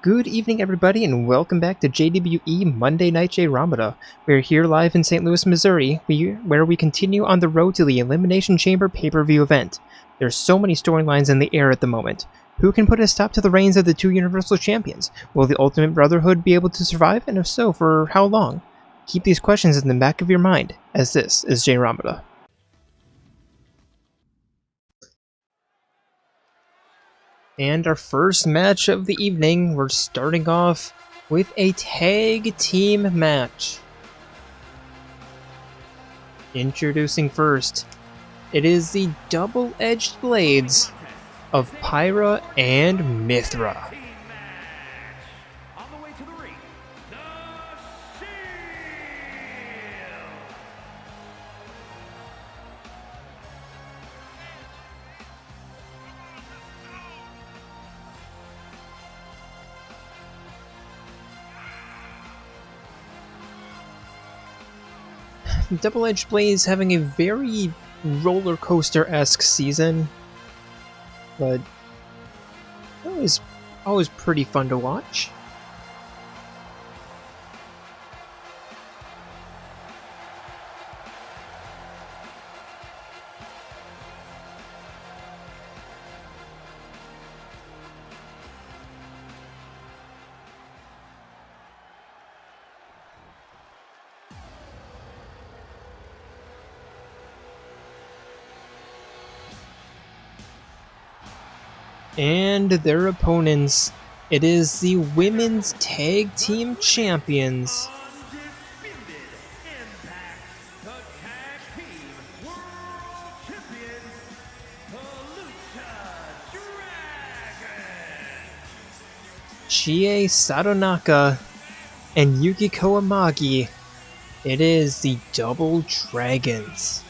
Good evening, everybody, and welcome back to JWE Monday Night Jayromada. We're here live in St. Louis, Missouri, where we continue on the road to the Elimination Chamber pay-per-view event. There's so many storylines in the air at the moment. Who can put a stop to the reigns of the two Universal Champions? Will the Ultimate Brotherhood be able to survive, and if so, for how long? Keep these questions in the back of your mind, as this is Jayromada. And our first match of the evening, we're starting off with a tag team match. Introducing first, it is the double-edged blades of Pyra and Mithra. Double-Edged Blades having a very roller coaster-esque season, but always pretty fun to watch. And their opponents, it is the Women's Tag Team Champions, Chie Sadonaka and Yukiko Amagi. It is the Double Dragons.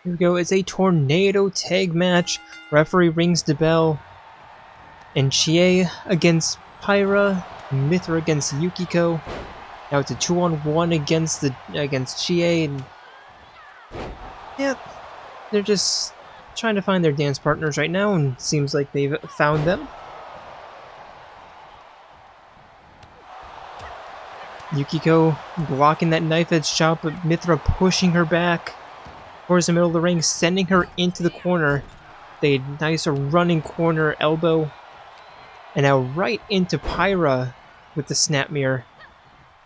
Here we go, it's a tornado tag match. Referee rings the bell. And Chie against Pyra, Mithra against Yukiko. Now it's a 2-on-1 against Chie, and yeah, they're just trying to find their dance partners right now, and seems like they've found them. Yukiko blocking that knife edge chop, but Mithra pushing her back towards the middle of the ring, sending her into the corner. They nice running corner elbow, and now right into Pyra with the snap mirror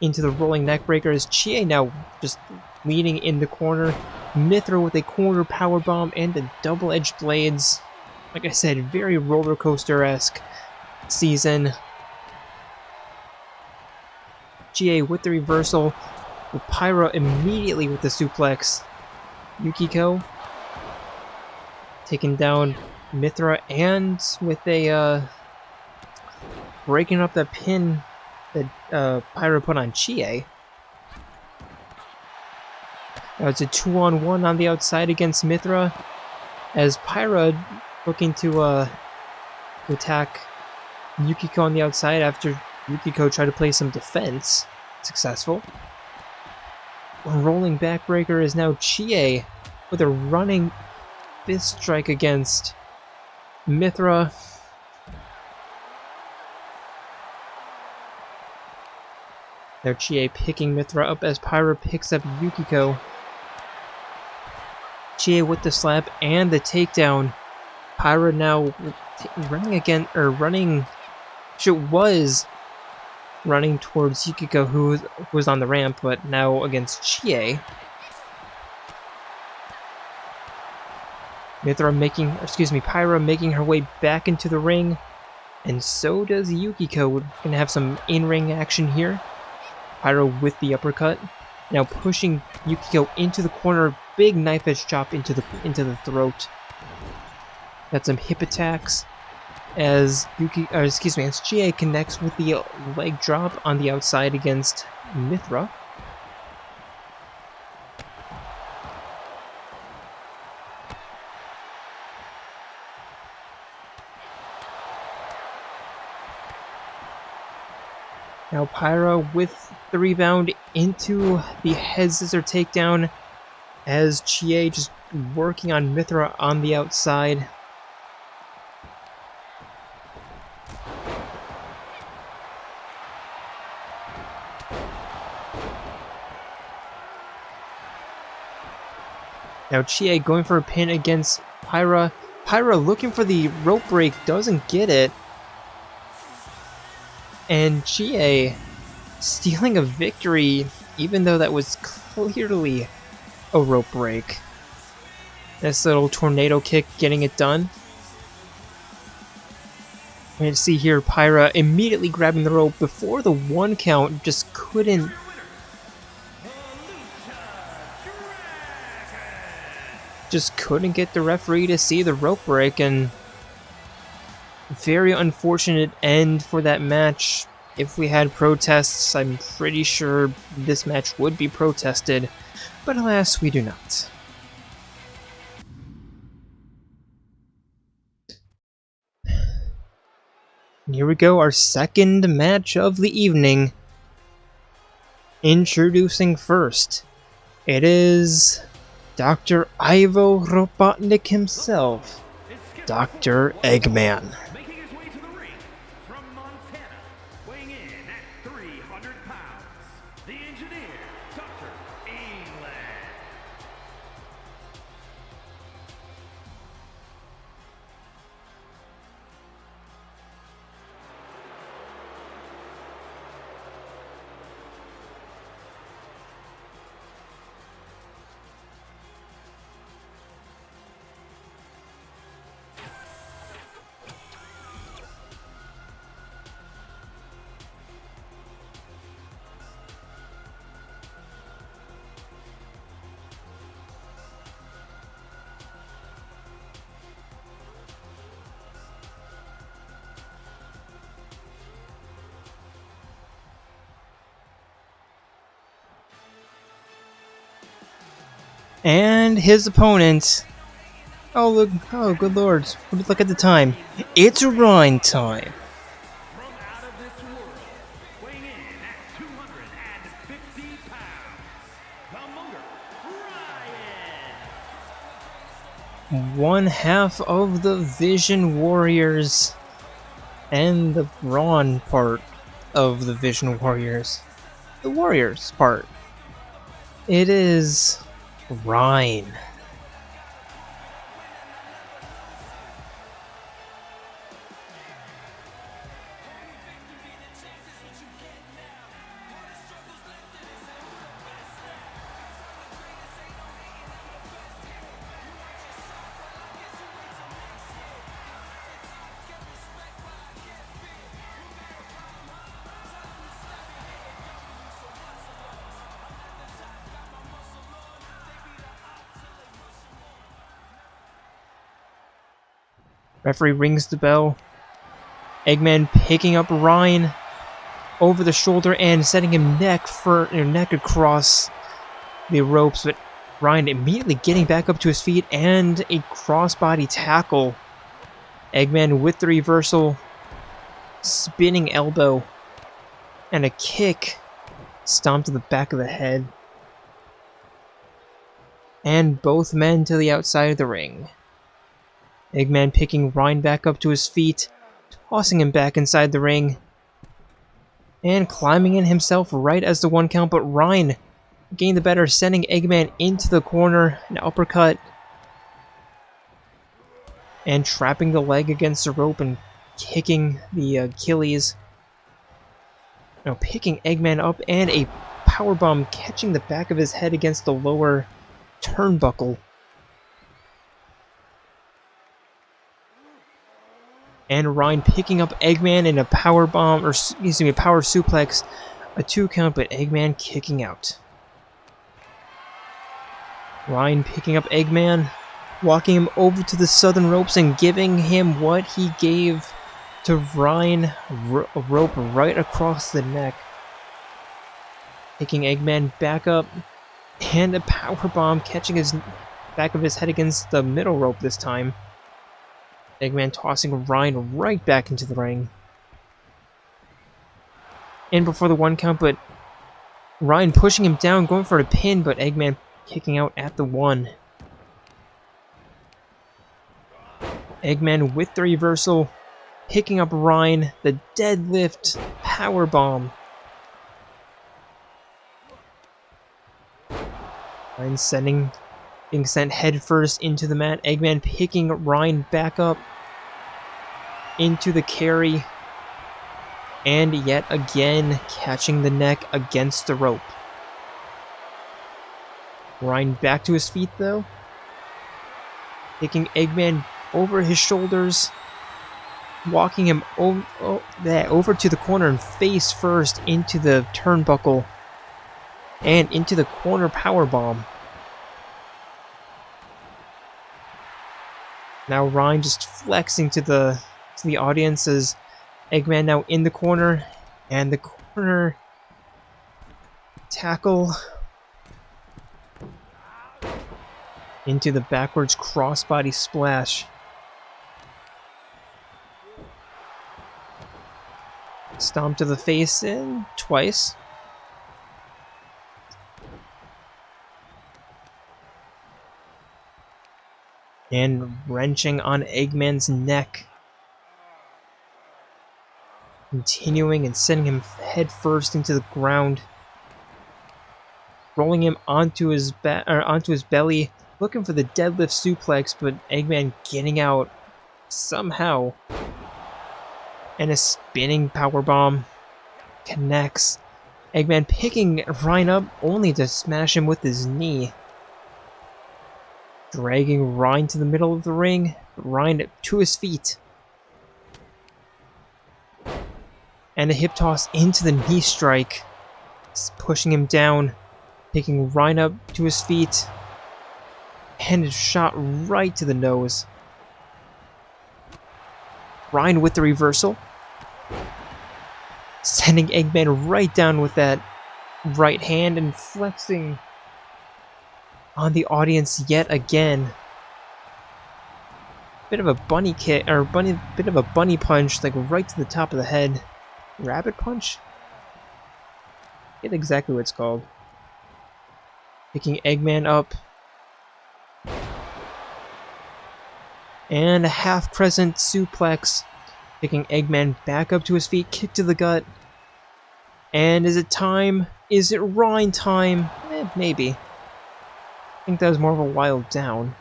into the rolling neck breaker as Chie now just leaning in the corner. Mithra with a corner power bomb and the double-edged blades. Like I said, very roller coaster-esque season. Chie with the reversal, with Pyra immediately with the suplex. Yukiko taking down Mithra and with a breaking up that pin that Pyra put on Chie. Now it's a 2-on-1 on the outside against Mithra as Pyra looking to attack Yukiko on the outside after Yukiko tried to play some defense. Successful. Rolling backbreaker is now Chie with a running fist strike against Mithra. Now Chie picking Mithra up as Pyra picks up Yukiko. Chie with the slap and the takedown. Pyra now running again, or running. She was running towards Yukiko, who was on the ramp, but now against Chie. Pyra making her way back into the ring, And so does Yukiko. We're gonna have some in-ring action here. Pyro with the uppercut. Now pushing Yukiko into the corner. Big knife edge chop into the throat. Got some hip attacks as as GA connects with the leg drop on the outside against Mithra. Now Pyro with the rebound into the head scissor takedown as GA just working on Mithra on the outside. Now GA going for a pin against Pyra. Pyra looking for the rope break, doesn't get it. And GA stealing a victory, even though that was clearly a rope break. This little tornado kick getting it done. And you see here Pyra immediately grabbing the rope before the 1 count, just couldn't get the referee to see the rope break, and very unfortunate end for that match. If we had protests, I'm pretty sure this match would be protested, but alas, we do not. And here we go, our second match of the evening. Introducing first, it is Dr. Ivo Robotnik himself, Dr. Eggman. Making his way to the ring from Montana, weighing in at 300 pounds, the engineer, Dr. Eggman. And his opponent. Oh look! Oh good lord! Look at the time. It's Reyn time. From out of this world, weighing in at 250 pounds, the motor, Ryan. One half of the Vision Warriors and the Brawn part of the Vision Warriors. The Warriors part. It is Reyn. Referee rings the bell. Eggman picking up Reyn over the shoulder and setting him neck across the ropes, but Reyn immediately getting back up to his feet and a crossbody tackle. Eggman with the reversal, spinning elbow, and a kick stomped to the back of the head. And both men to the outside of the ring. Eggman picking Reyn back up to his feet, tossing him back inside the ring, and climbing in himself right as the 1 count, but Reyn gained the better, sending Eggman into the corner, an uppercut, and trapping the leg against the rope and kicking the Achilles. Now picking Eggman up and a powerbomb catching the back of his head against the lower turnbuckle. And Reyn picking up Eggman in a power bomb, or excuse me, a power suplex. A 2 count, but Eggman kicking out. Reyn picking up Eggman, walking him over to the southern ropes and giving him what he gave to Reyn, a rope right across the neck. Picking Eggman back up, and a power bomb catching his back of his head against the middle rope this time. Eggman tossing Reyn right back into the ring. In before the 1 count, but Reyn pushing him down, going for a pin, but Eggman kicking out at the 1. Eggman with the reversal, picking up Reyn, the deadlift power bomb. Reyn being sent headfirst into the mat. Eggman picking Reyn back up into the carry. And yet again, catching the neck against the rope. Reyn back to his feet though. Taking Eggman over his shoulders. Walking him over to the corner and face first into the turnbuckle. And into the corner powerbomb. Now Reyn just flexing to the audience as Eggman now in the corner, and the corner tackle into the backwards crossbody splash. Stomp to the face in twice. And wrenching on Eggman's neck. Continuing and sending him head first into the ground. Rolling him onto his belly, looking for the deadlift suplex, but Eggman getting out somehow. And a spinning powerbomb connects. Eggman picking Reyn up only to smash him with his knee. Dragging Reyn to the middle of the ring. Reyn to his feet. And a hip toss into the knee strike. Pushing him down. Picking Reyn up to his feet. And a shot right to the nose. Reyn with the reversal. Sending Eggman right down with that right hand and flexing on the audience yet again. Bit of a bunny kick, or bit of a bunny punch, like right to the top of the head. Rabbit punch? I forget exactly what it's called. Picking Eggman up. And a half crescent suplex. Picking Eggman back up to his feet, kick to the gut. And is it time? Is it Reyn time? Maybe. I think that was more of a wild down.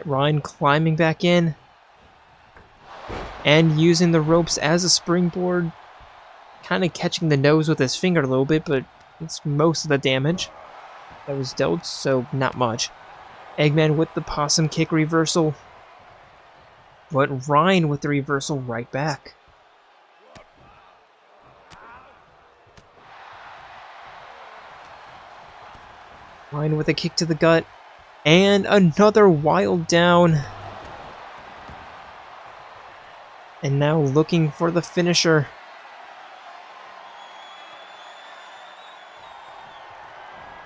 Reyn climbing back in. And using the ropes as a springboard. Kind of catching the nose with his finger a little bit, but it's most of the damage that was dealt, so not much. Eggman with the possum kick reversal. But Reyn with the reversal right back. Reyn with a kick to the gut. And another wild down. And now looking for the finisher.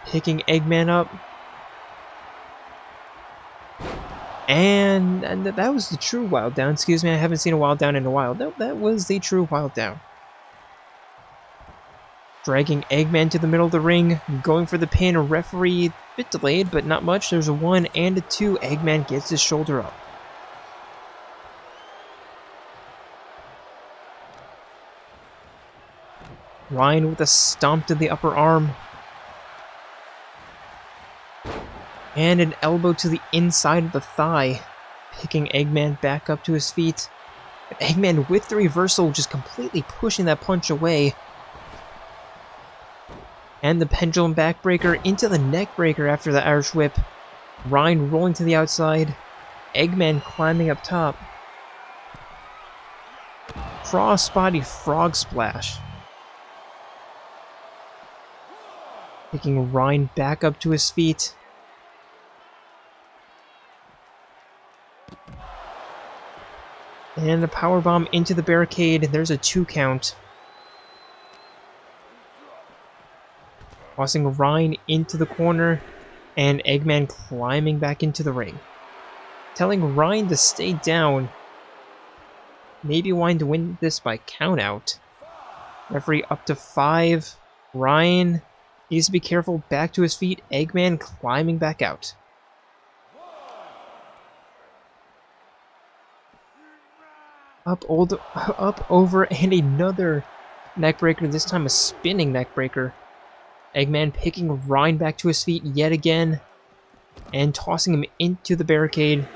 Picking Eggman up. And that was the true wild down. Excuse me, I haven't seen a wild down in a while. Nope, that was the true wild down. Dragging Eggman to the middle of the ring. Going for the pin. A referee, a bit delayed, but not much. There's a 1 and a 2. Eggman gets his shoulder up. Reyn with a stomp to the upper arm. And an elbow to the inside of the thigh. Picking Eggman back up to his feet. But Eggman with the reversal just completely pushing that punch away. And the pendulum backbreaker into the neckbreaker after the Irish whip. Reyn rolling to the outside. Eggman climbing up top. Crossbody frog splash. Taking Reyn back up to his feet. And a powerbomb into the barricade. There's a 2 count. Tossing Reyn into the corner. And Eggman climbing back into the ring. Telling Reyn to stay down. Maybe wanting to win this by countout. Referee up to 5. Reyn needs to be careful. Back to his feet. Eggman climbing back out. Up, over, and another neckbreaker. This time a spinning neckbreaker. Eggman picking Reyn back to his feet yet again. And tossing him into the barricade.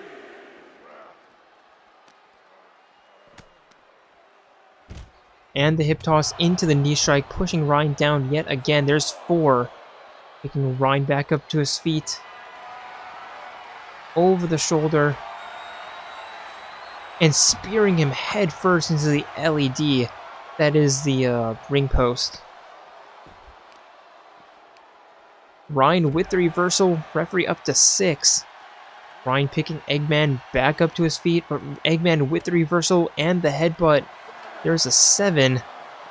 And the hip toss into the knee strike, pushing Reyn down yet again. There's 4. Taking Reyn back up to his feet. Over the shoulder. And spearing him head first into the LED. That is the ring post. Reyn with the reversal. Referee up to 6. Reyn picking Eggman back up to his feet. But Eggman with the reversal and the headbutt. There's a 7.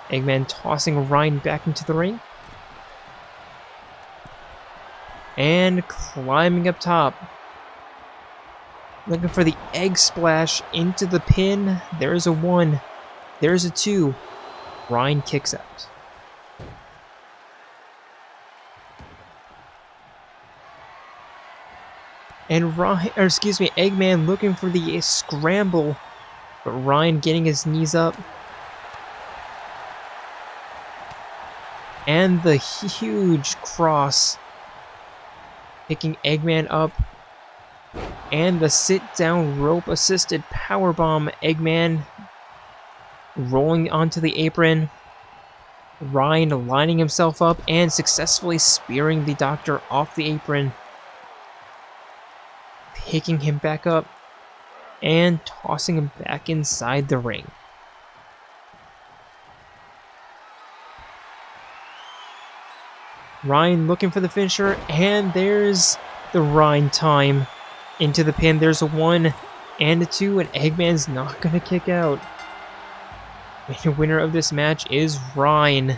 Eggman tossing Reyn back into the ring. And climbing up top. Looking for the egg splash into the pin. There's a 1. There's a 2. Reyn kicks out. And Eggman looking for the scramble. But Reyn getting his knees up. And the huge cross. Picking Eggman up. And the sit-down rope-assisted powerbomb. Eggman rolling onto the apron. Reyn lining himself up and successfully spearing the Doctor off the apron. Picking him back up. And tossing him back inside the ring. Reyn looking for the finisher, and there's the Reyn time. Into the pin, there's a 1 and a 2, and Eggman's not going to kick out. And the winner of this match is Reyn.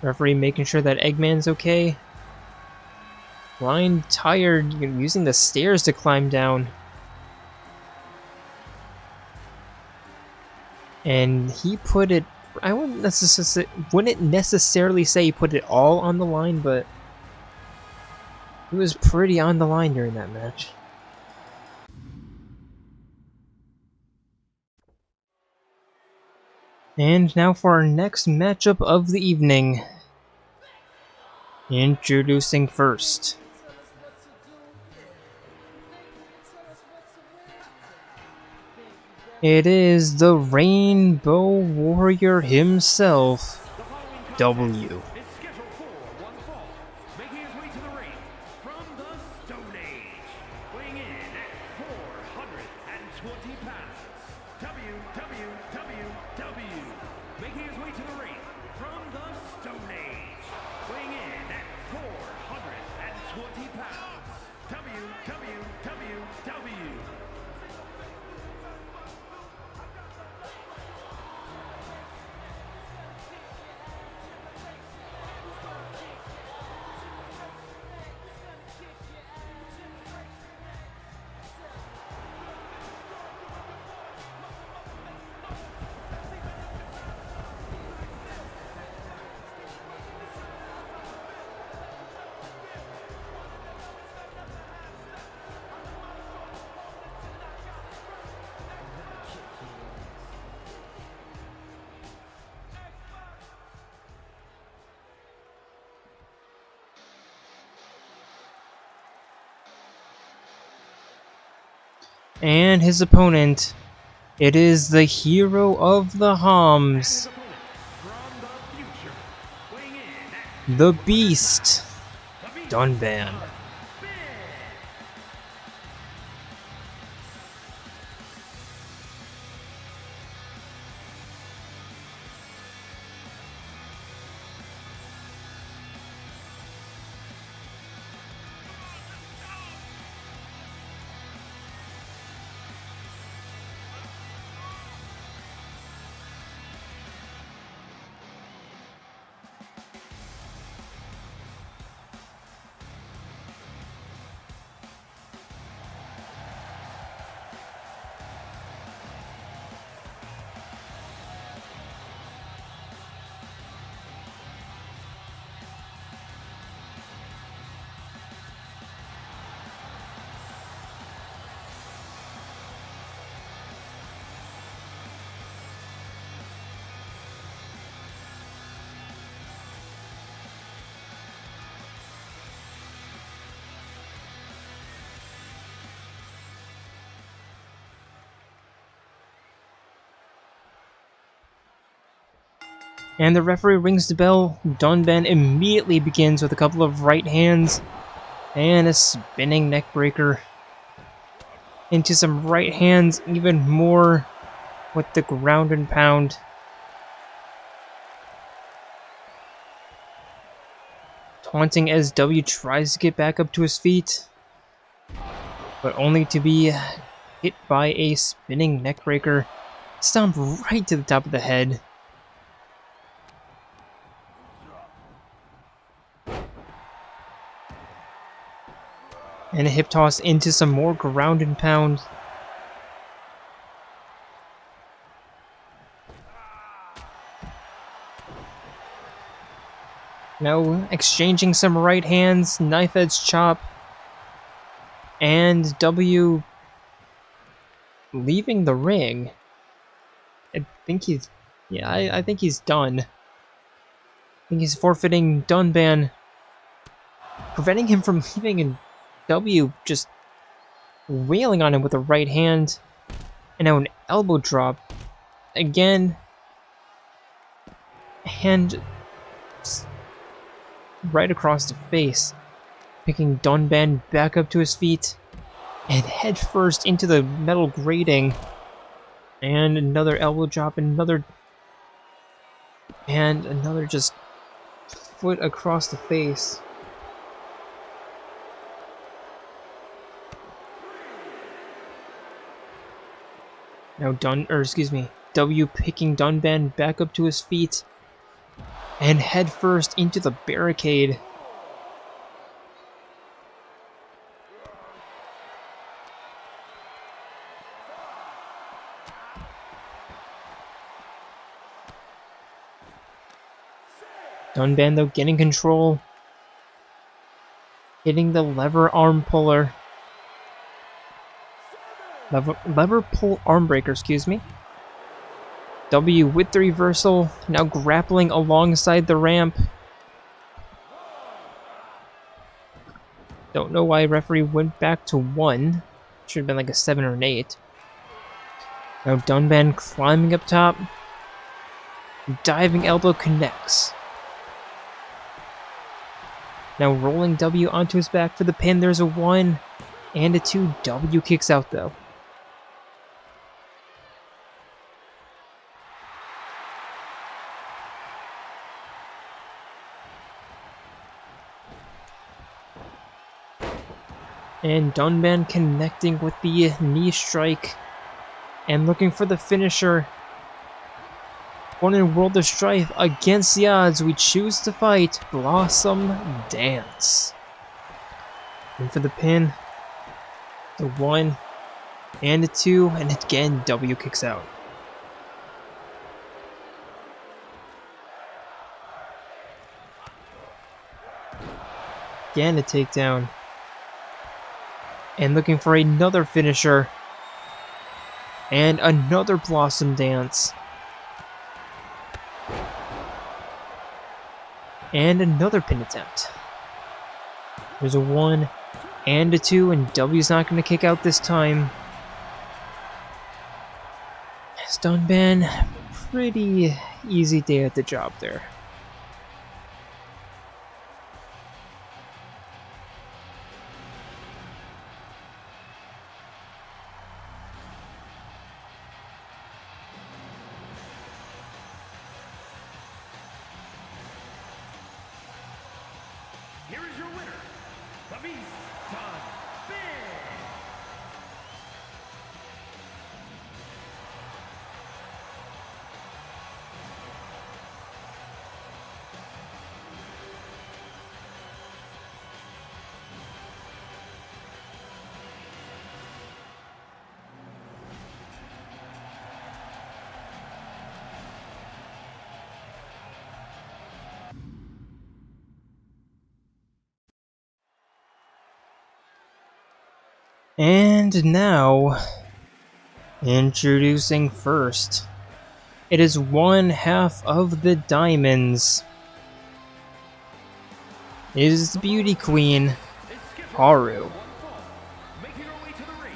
Referee making sure that Eggman's okay. Reyn tired, using the stairs to climb down. And he put it... I wouldn't necessarily say he put it all on the line, but... he was pretty on the line during that match. And now for our next matchup of the evening. Introducing first. It is the Rainbow Warrior himself, W. And his opponent, it is the hero of the Homs, From the future, weighing in at the Beast, the Beast, Dunban. Big. And the referee rings the bell. Dunban immediately begins with a couple of right hands and a spinning neckbreaker into some right hands, even more with the ground and pound. Taunting as W tries to get back up to his feet, but only to be hit by a spinning neckbreaker, stomped right to the top of the head. And a hip toss into some more ground and pound. Now exchanging some right hands, knife edge chop, and W leaving the ring. I think he's, yeah, I think he's done. I think he's forfeiting Dunban, preventing him from leaving, and W just wailing on him with a right hand, and now an elbow drop again, and right across the face, picking Dunban back up to his feet, and head first into the metal grating, and another elbow drop, and another just foot across the face. Now W picking Dunban back up to his feet and head first into the barricade. Dunban though getting control, hitting the lever arm puller. Lever pull arm breaker, excuse me. W with the reversal, now grappling alongside the ramp. Don't know why referee went back to 1. Should have been like a 7 or an 8. Now Dunban climbing up top. Diving elbow connects. Now rolling W onto his back for the pin. There's a 1 and a 2. W kicks out though. And Dunban connecting with the knee strike and looking for the finisher. Born in World of Strife, against the odds, we choose to fight Blossom Dance. And for the pin, the 1 and a 2, and again W kicks out. Again a takedown. And looking for another finisher. And another Blossom Dance. And another pin attempt. There's a 1 and a 2, and W's not going to kick out this time. Dunban, pretty easy day at the job there. Here is your winner, the Beast, Dunban. And now, introducing first, it is one half of the Diamonds. It is the beauty queen, Haru. Making her way to the ring,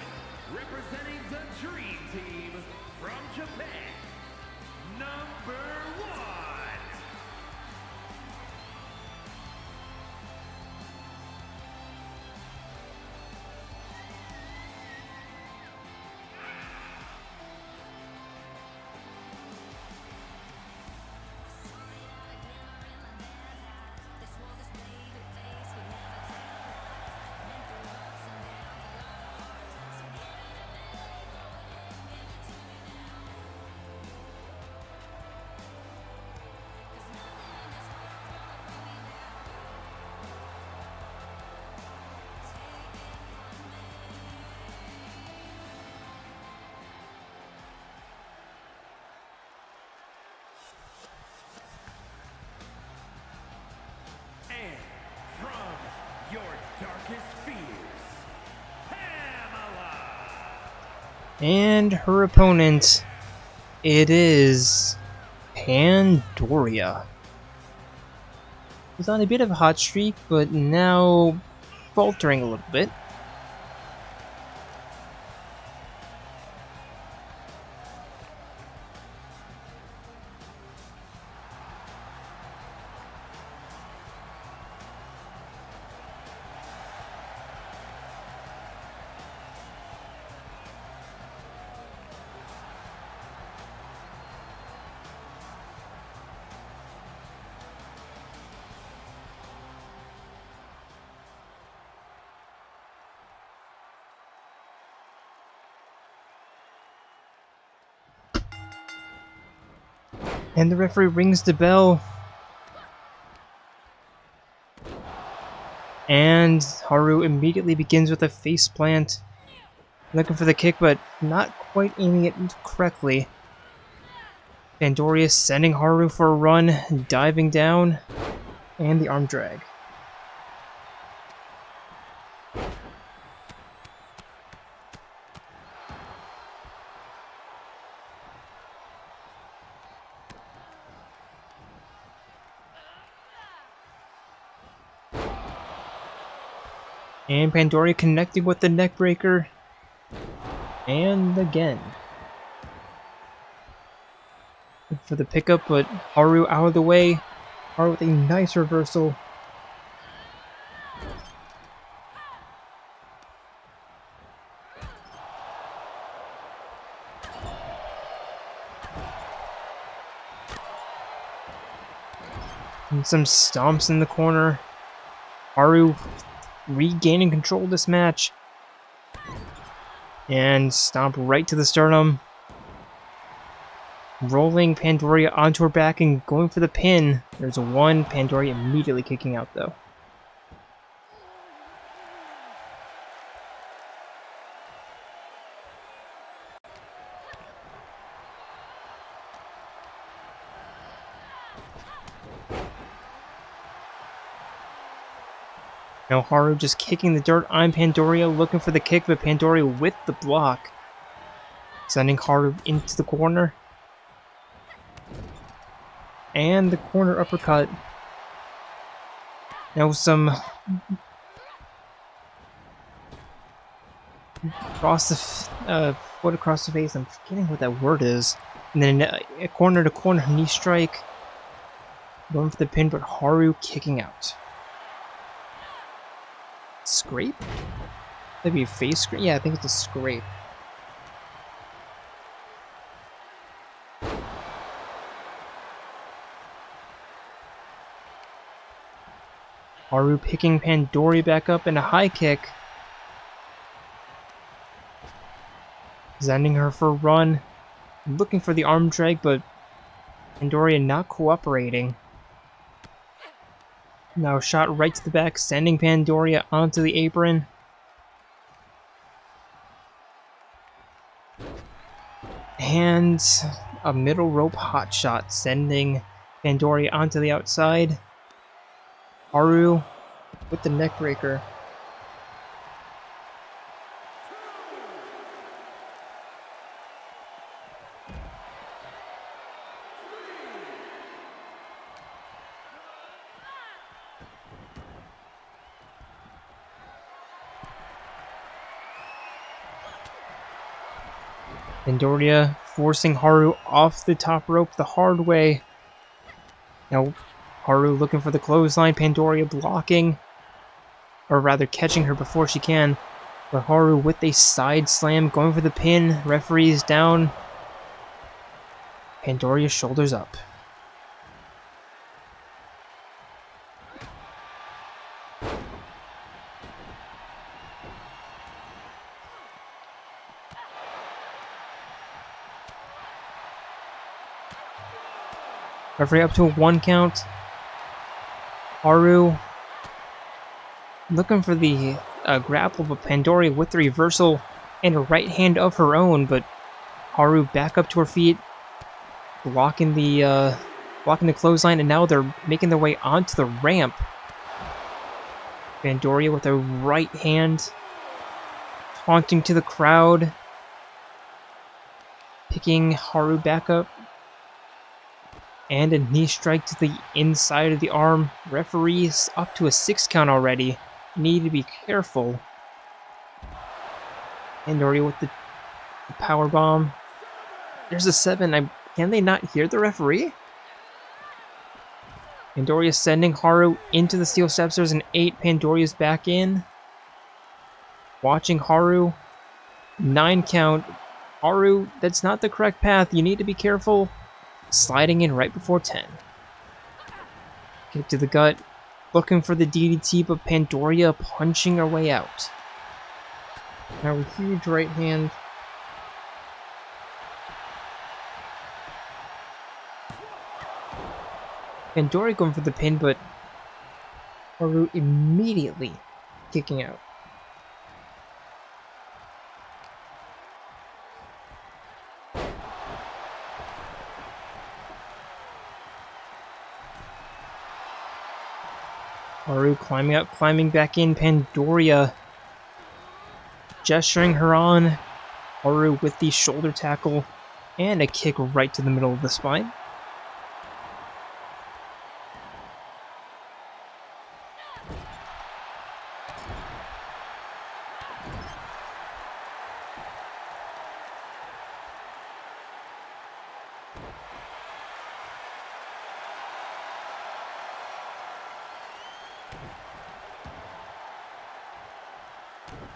representing the Dream Team from Japan, number 1. And from your darkest fears, Pamela. And her opponent, it is Pandoria. She's on a bit of a hot streak, but now faltering a little bit. And the referee rings the bell. And Haru immediately begins with a face plant. Looking for the kick, but not quite aiming it correctly. Pandoria sending Haru for a run, diving down, and the arm drag. And Pandoria connecting with the neckbreaker. And again. For the pickup, but Haru out of the way. Haru with a nice reversal. And some stomps in the corner. Haru regaining control of this match. And stomp right to the sternum. Rolling Pandoria onto her back and going for the pin. There's a one. Pandoria immediately kicking out though. Now Haru just kicking the dirt on Pandoria, looking for the kick, but Pandoria with the block. Sending Haru into the corner. And the corner uppercut. Now some cross the foot across the face. I'm forgetting what that word is. And then a corner to corner knee strike. Going for the pin, but Haru kicking out. Scrape? That'd be a face scrape? Yeah, I think it's a scrape. Haru picking Pandoria back up in a high kick. Sending her for a run. Looking for the arm drag, but Pandoria not cooperating. Now shot right to the back, sending Pandoria onto the apron. And a middle rope hot shot, sending Pandoria onto the outside. Haru with the neck breaker. Pandoria forcing Haru off the top rope the hard way. Now Haru looking for the clothesline, Pandoria blocking, or rather catching her before she can. But Haru with a side slam, going for the pin, referee is down. Pandoria's shoulders up. Referee up to a 1 count. Haru looking for the grapple, but Pandoria with the reversal and a right hand of her own, but Haru back up to her feet, blocking the clothesline, and now they're making their way onto the ramp. Pandoria with a right hand, taunting to the crowd, picking Haru back up. And a knee strike to the inside of the arm. Referee's up to a 6 count already. Need to be careful. Pandoria with the power bomb. There's a 7. Can they not hear the referee? Pandoria sending Haru into the steel steps. There's an 8. Pandoria's back in. Watching Haru. 9 count. Haru, that's not the correct path. You need to be careful. Sliding in right before 10. Kick to the gut. Looking for the DDT, but Pandoria punching her way out. Now a huge right hand. Pandoria going for the pin, but Haru immediately kicking out. Haru climbing up, climbing back in. Pandoria gesturing her on. Haru with the shoulder tackle and a kick right to the middle of the spine.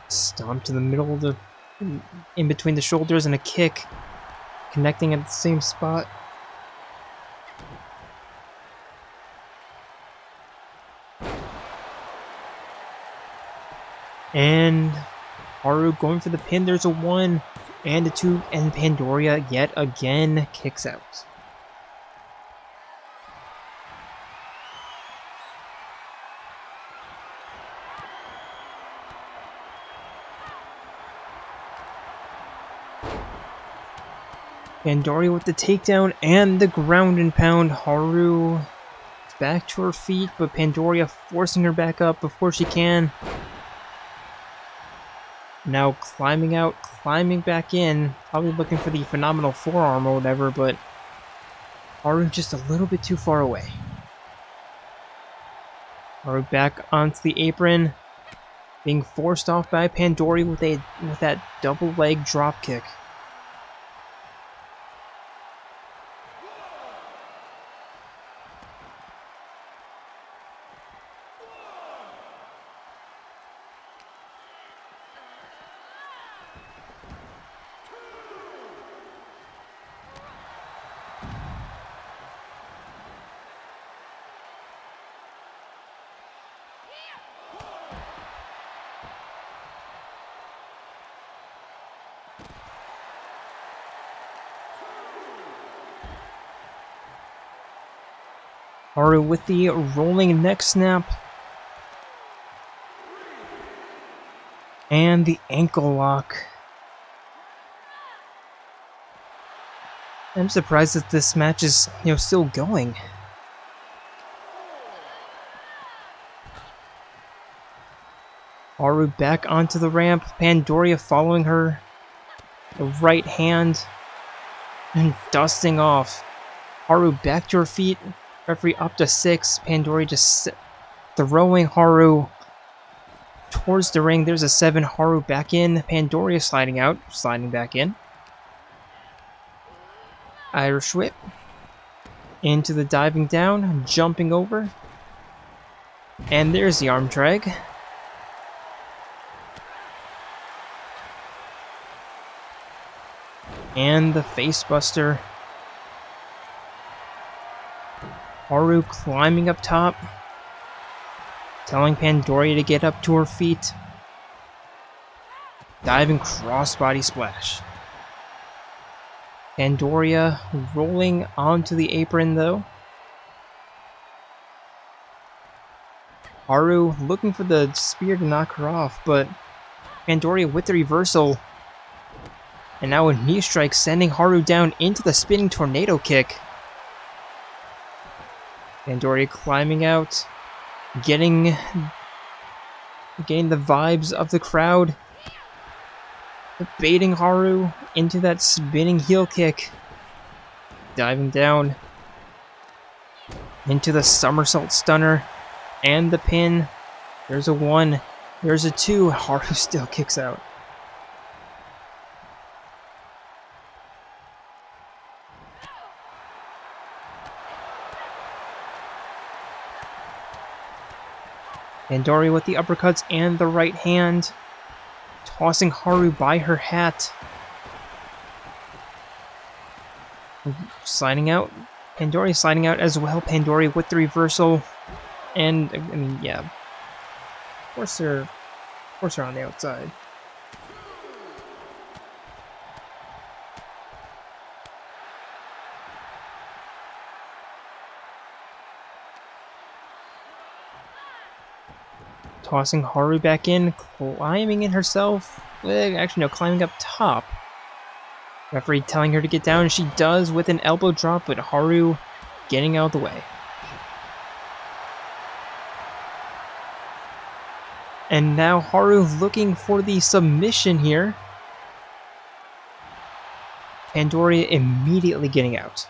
Stomp to the middle of the, in between the shoulders, and a kick, connecting at the same spot. And Haru going for the pin. There's a 1 and a 2, and Pandoria yet again kicks out. Pandoria with the takedown and the ground and pound. Haru back to her feet, but Pandoria forcing her back up before she can. Now climbing out, climbing back in, probably looking for the phenomenal forearm or whatever, but Haru just a little bit too far away. Haru back onto the apron, being forced off by Pandoria with that double leg drop kick. Haru with the rolling neck snap. And the ankle lock. I'm surprised that this match is, still going. Haru back onto the ramp. Pandoria following her. The right hand. And dusting off. Haru back to her feet. Referee up to 6. Pandoria just throwing Haru towards the ring. There's a 7. Haru back in. Pandoria sliding out. Sliding back in. Irish whip. Into the diving down. Jumping over. And there's the arm drag. And the face buster. Haru climbing up top. Telling Pandoria to get up to her feet. Diving crossbody splash. Pandoria rolling onto the apron though. Haru looking for the spear to knock her off, but Pandoria with the reversal. And now a knee strike sending Haru down into the spinning tornado kick. Pandoria climbing out, getting the vibes of the crowd. Baiting Haru into that spinning heel kick. Diving down into the somersault stunner and the pin. There's a 1, there's a 2. Haru still kicks out. Pandoria with the uppercuts and the right hand. Tossing Haru by her hat. Sliding out. Pandoria sliding out as well. Pandoria with the reversal. And, I mean, yeah. Of course they're on the outside. Tossing Haru back in, climbing in herself. Actually, no, climbing up top. Referee telling her to get down, and she does with an elbow drop, but Haru getting out of the way. And now Haru looking for the submission here. Pandoria immediately getting out.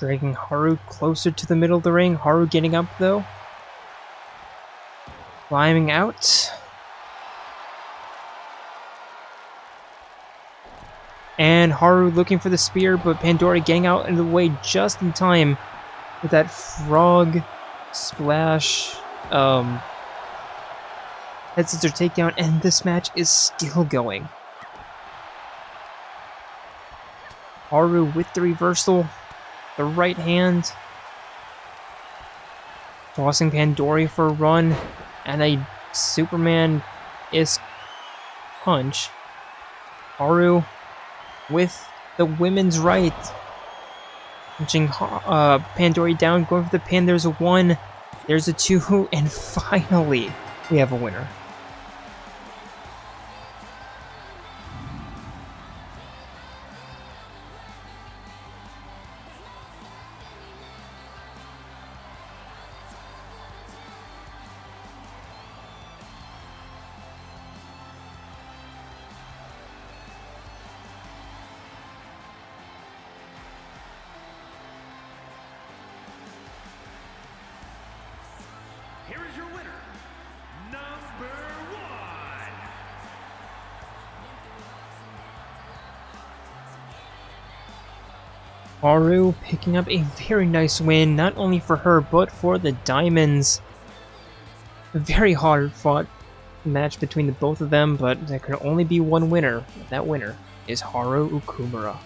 Dragging Haru closer to the middle of the ring. Haru getting up though. Climbing out. And Haru looking for the spear, but Pandoria getting out of the way just in time with that frog splash head scissor takedown, and this match is still going. Haru with the reversal. The right hand. Tossing Pandoria for a run. And a Superman-esque punch. Haru with the women's right. Punching Pandoria down. Going for the pin. There's a 1. There's a 2. And finally, we have a winner. Here is your winner, number Haru picking up a very nice win, not only for her, but for the Diamonds. A very hard-fought match between the both of them, but there can only be one winner. That winner is Haru Okumura.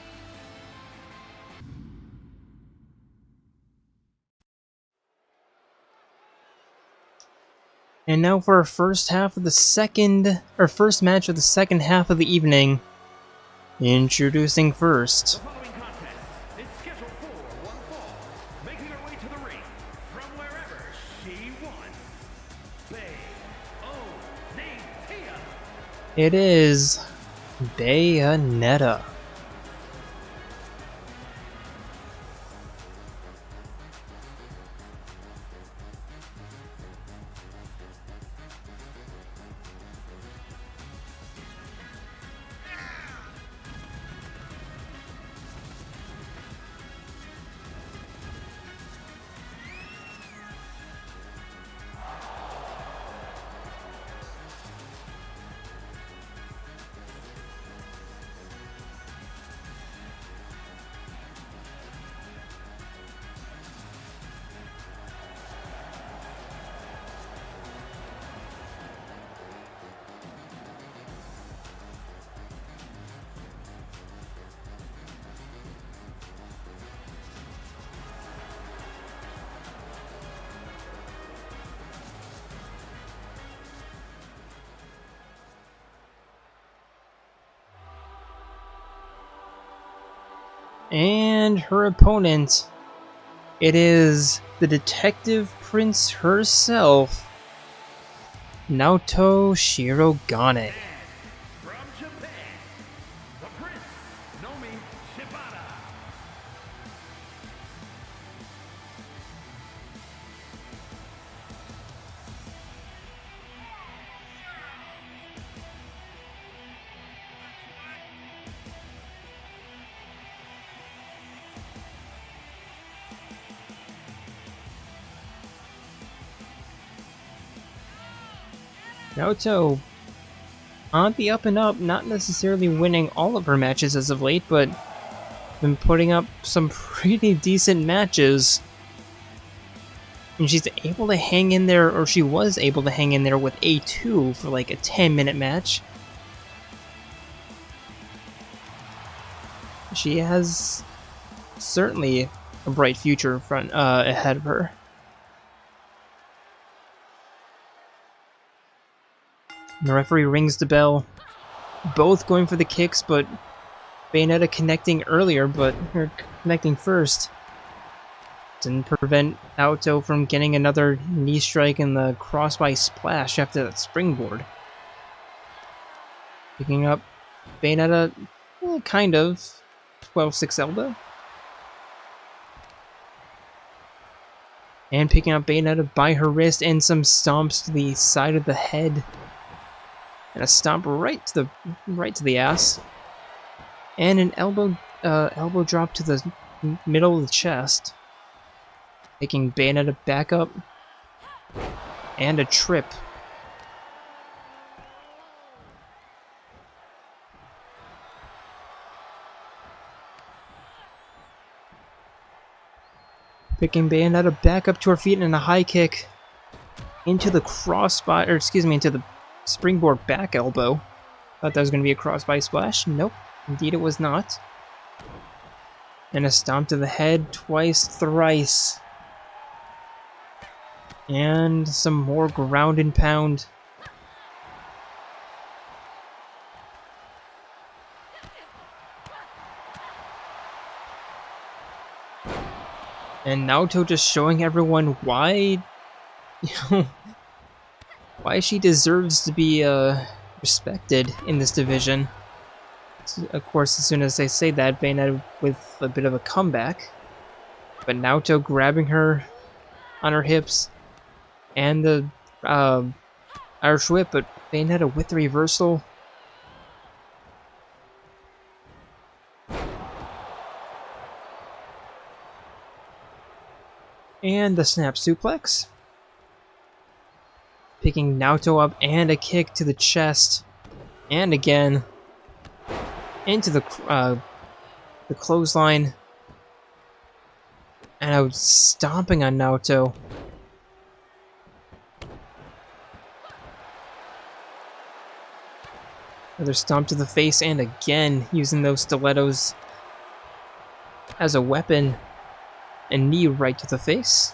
And now for our first match of the second half of the evening. Introducing first. The following contest is scheduled for one fall, making her way to the ring from wherever she won. Bayonetta. It is Bayonetta. And her opponent, it is the Detective Prince herself, Naoto Shirogane. From Japan, the Prince, Nomi Shibata. Naoto on the up and up, not necessarily winning all of her matches as of late, but been putting up some pretty decent matches. And she's able to hang in there, or she was able to hang in there with A2 for like a 10-minute match. She has certainly a bright future in front, ahead of her. The referee rings the bell. Both going for the kicks, but Bayonetta connecting earlier, but her connecting first didn't prevent Naoto from getting another knee strike in the crossbody splash after that springboard. Picking up Bayonetta, kind of 12-6 elbow. And picking up Bayonetta by her wrist and some stomps to the side of the head. And a stomp right to the ass, and an elbow drop to the middle of the chest, taking Bayonetta back up, and a trip. Picking Bayonetta back up to her feet and a high kick into the crossbody, or excuse me, into the springboard back elbow. Thought that was going to be a crossbody splash. Nope, indeed it was not. And a stomp to the head twice, thrice. And some more ground and pound. And Naoto just showing everyone why, why she deserves to be respected in this division. So, of course, as soon as they say that, Bayonetta with a bit of a comeback. But Naoto grabbing her on her hips, and the Irish whip, but Bayonetta with the reversal. And the snap suplex. Picking Naoto up and a kick to the chest. And again into the clothesline. And I was stomping on Naoto. Another stomp to the face, and again using those stilettos as a weapon. And knee right to the face.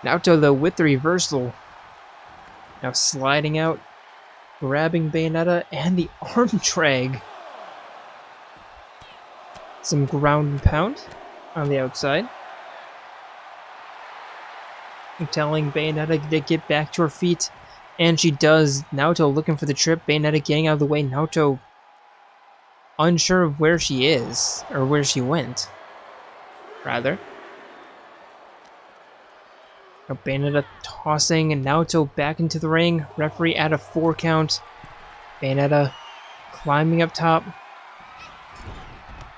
Naoto, though, with the reversal. Now sliding out, grabbing Bayonetta, and the arm drag. Some ground and pound on the outside. And telling Bayonetta to get back to her feet. And she does. Naoto looking for the trip. Bayonetta getting out of the way. Naoto unsure of where she is. Or where she went. Rather. Now Bayonetta tossing and Naoto back into the ring. Referee at a 4 count. Bayonetta climbing up top.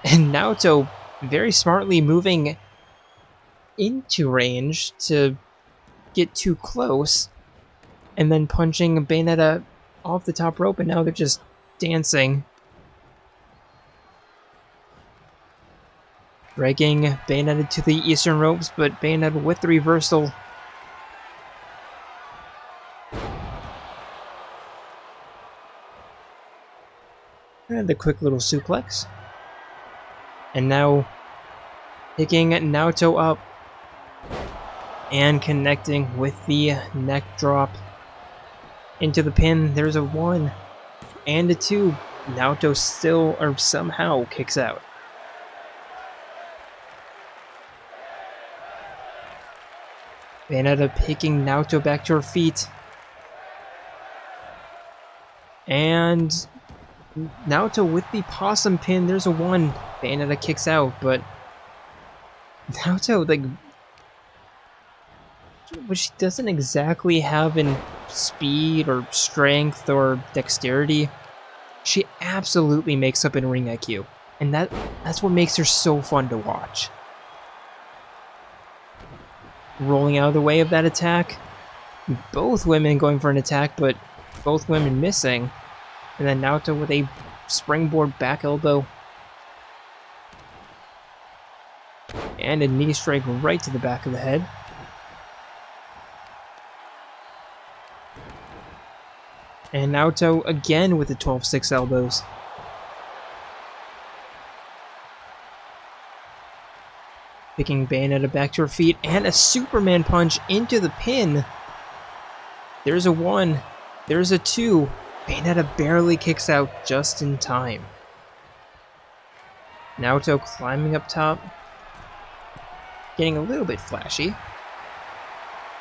And Naoto very smartly moving into range to get too close. And then punching Bayonetta off the top rope, and now they're just dancing. Dragging Bayonetta to the eastern ropes, but Bayonetta with the reversal. And the quick little suplex. And now picking Naoto up and connecting with the neck drop into the pin. There's a 1 and a 2. Naoto still or somehow kicks out. Bayonetta picking Naoto back to her feet. And Naoto with the possum pin. There's a 1. Bayonetta kicks out, but Naoto, like, what she doesn't exactly have in speed or strength or dexterity, she absolutely makes up in ring IQ. And that's what makes her so fun to watch. Rolling out of the way of that attack. Both women going for an attack, but both women missing. And then Naoto with a springboard back elbow. And a knee strike right to the back of the head. And Naoto again with the 12-6 elbows. Picking Bayonetta back to her feet, and a Superman punch into the pin. There's a 1. There's a 2. Bayonetta barely kicks out just in time. Naoto climbing up top. Getting a little bit flashy.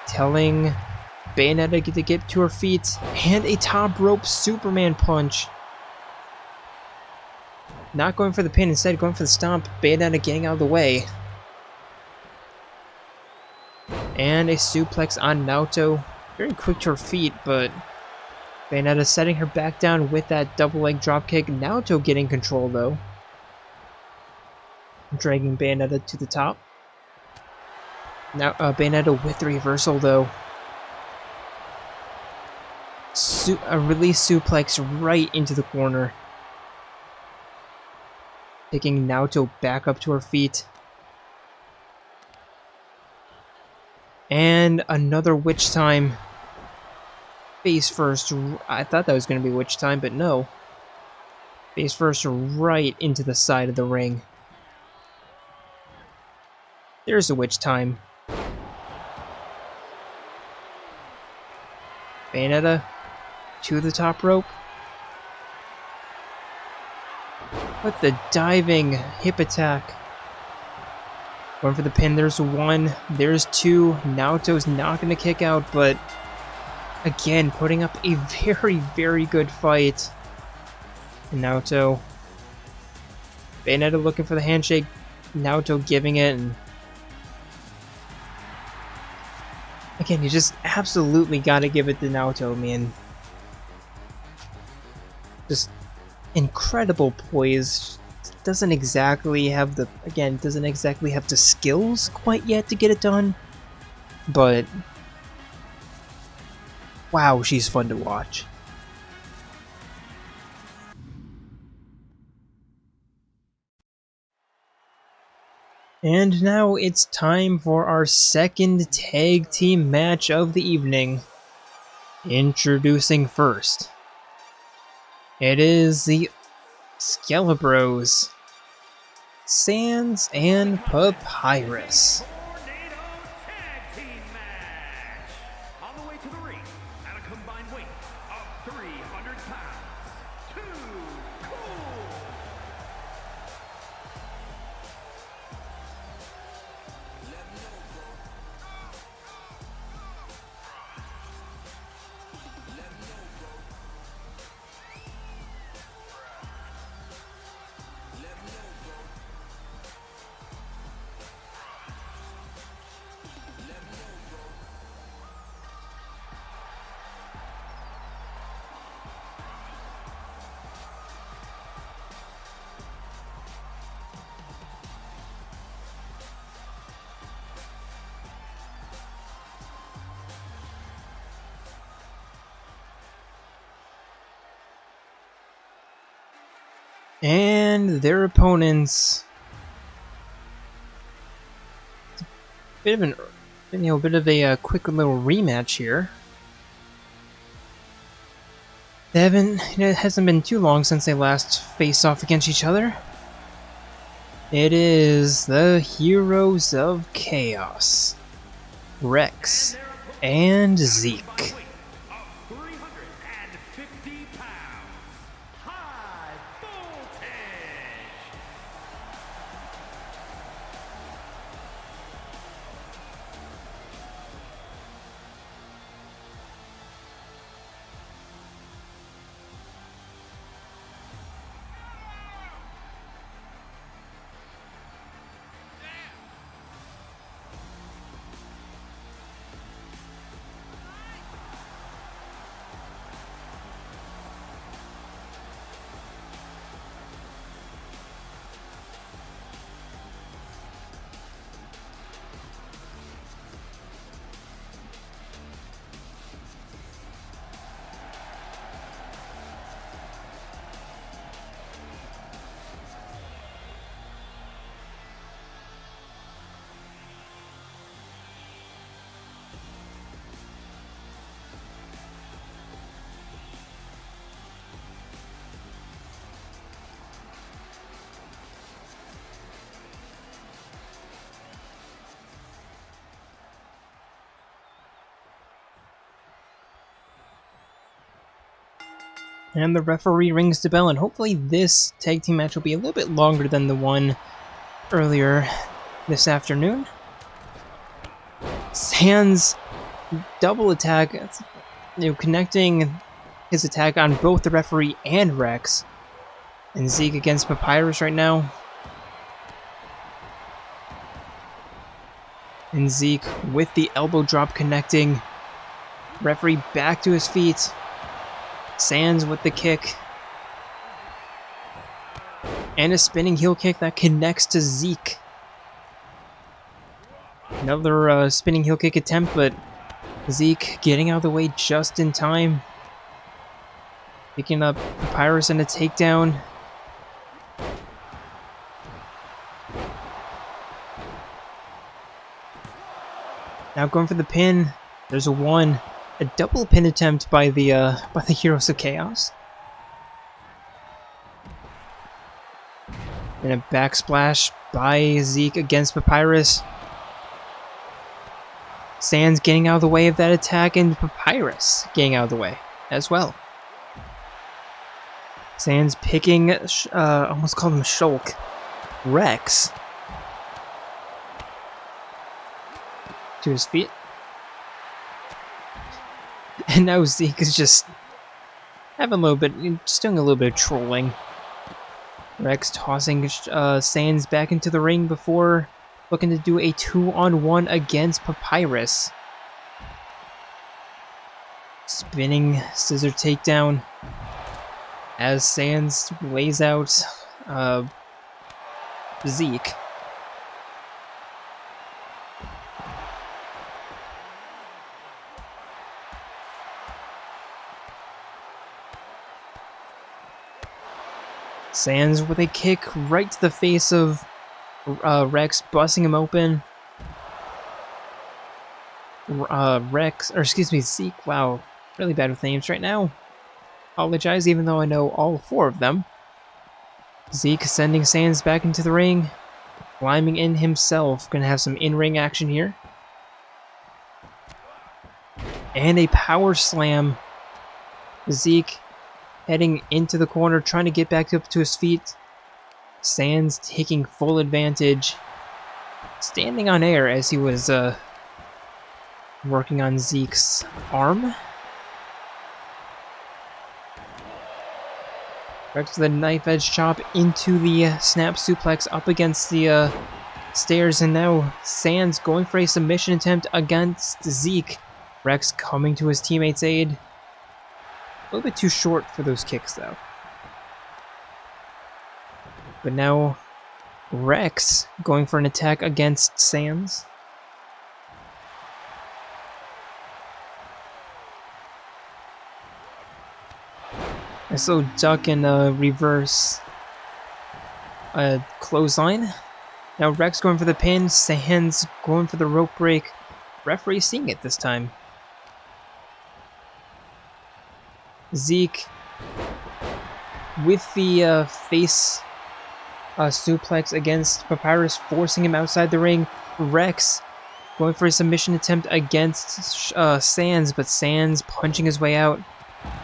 Telling Bayonetta to get to her feet. And a top rope Superman punch. Not going for the pin, instead going for the stomp. Bayonetta getting out of the way. And a suplex on Naoto. Very quick to her feet, but Bayonetta setting her back down with that double leg dropkick. Naoto getting control though. Dragging Bayonetta to the top. Now Bayonetta with the reversal though. A release suplex right into the corner. Taking Naoto back up to her feet. And another witch time. Face first. I thought that was going to be witch time, but no. Face first right into the side of the ring. There's a witch time. Bayonetta to the top rope. With the diving hip attack. Going for the pin. There's 1. There's 2. Naoto's not going to kick out, but again, putting up a very, very good fight. And Naoto. Bayonetta looking for the handshake. Naoto giving it. And again, you just absolutely got to give it to Naoto, man. Just incredible poise. Doesn't exactly have the skills quite yet to get it done, but wow, she's fun to watch. And now it's time for our second tag team match of the evening. Introducing first, it is the Skelebros, Sans and Papyrus. Tornado Tag Team Match. On the way to the ring, at a combined weight of 300 pounds. Too cool. And their opponents, bit of a quick little rematch here. It hasn't been too long since they last faced off against each other. It is the Heroes of Chaos, Rex and Zeke. Weight of 350 pounds. High voltage. And the referee rings the bell, and hopefully this tag team match will be a little bit longer than the one earlier this afternoon. Sans double attack, connecting his attack on both the referee and Rex. And Zeke against Papyrus right now. And Zeke with the elbow drop connecting. Referee back to his feet. Sans with the kick. And a spinning heel kick that connects to Zeke. Another spinning heel kick attempt, but Zeke getting out of the way just in time. Picking up Papyrus and a takedown. Now going for the pin. There's a one. A double pin attempt by the Heroes of Chaos. And a backsplash by Zeke against Papyrus. Sans getting out of the way of that attack, and Papyrus getting out of the way as well. Sans picking, almost called him Shulk, Rex to his feet. And now Zeke is just having just doing a little bit of trolling. Rex tossing Sans back into the ring before looking to do a 2-on-1 against Papyrus. Spinning scissor takedown as Sans lays out Zeke. Sans with a kick right to the face of Rex busting him open. Zeke. Wow, really bad with names right now. Apologize, even though I know all 4 of them. Zeke sending Sans back into the ring. Climbing in himself. Gonna have some in-ring action here. And a power slam. Zeke heading into the corner, trying to get back up to his feet. Sans taking full advantage. Standing on air as he was working on Zeke's arm. Rex with a knife edge chop into the snap suplex up against the stairs, and now Sans going for a submission attempt against Zeke. Rex coming to his teammate's aid. A little bit too short for those kicks though. But now Rex going for an attack against Sans. I still duck and reverse a clothesline. Now Rex going for the pin, Sans going for the rope break. Referee seeing it this time. Zeke with the face suplex against Papyrus, forcing him outside the ring. Rex going for a submission attempt against Sans, but Sans punching his way out.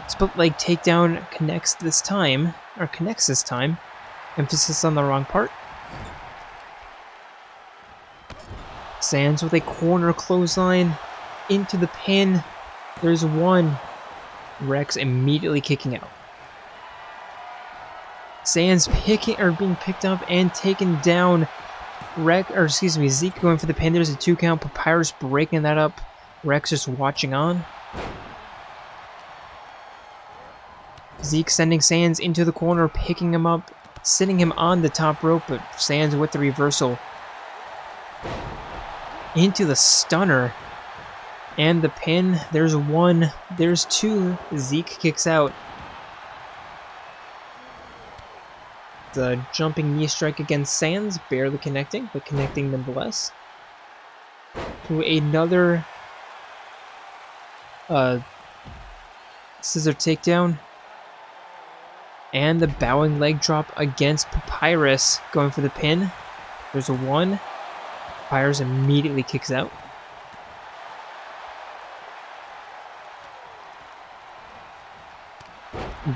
Split leg takedown connects this time. Emphasis on the wrong part. Sans with a corner clothesline into the pin. There's one. Rex immediately kicking out. Sans being picked up and taken down. Zeke going for the pin. There's a 2 count. Papyrus breaking that up. Rex just watching on. Zeke sending Sans into the corner, picking him up, sitting him on the top rope, but Sans with the reversal. Into the stunner. And the pin. There's 1. There's 2. Zeke kicks out. The jumping knee strike against Sans, barely connecting, but connecting nonetheless. To another scissor takedown. And the bowing leg drop against Papyrus, going for the pin. There's a 1. Papyrus immediately kicks out.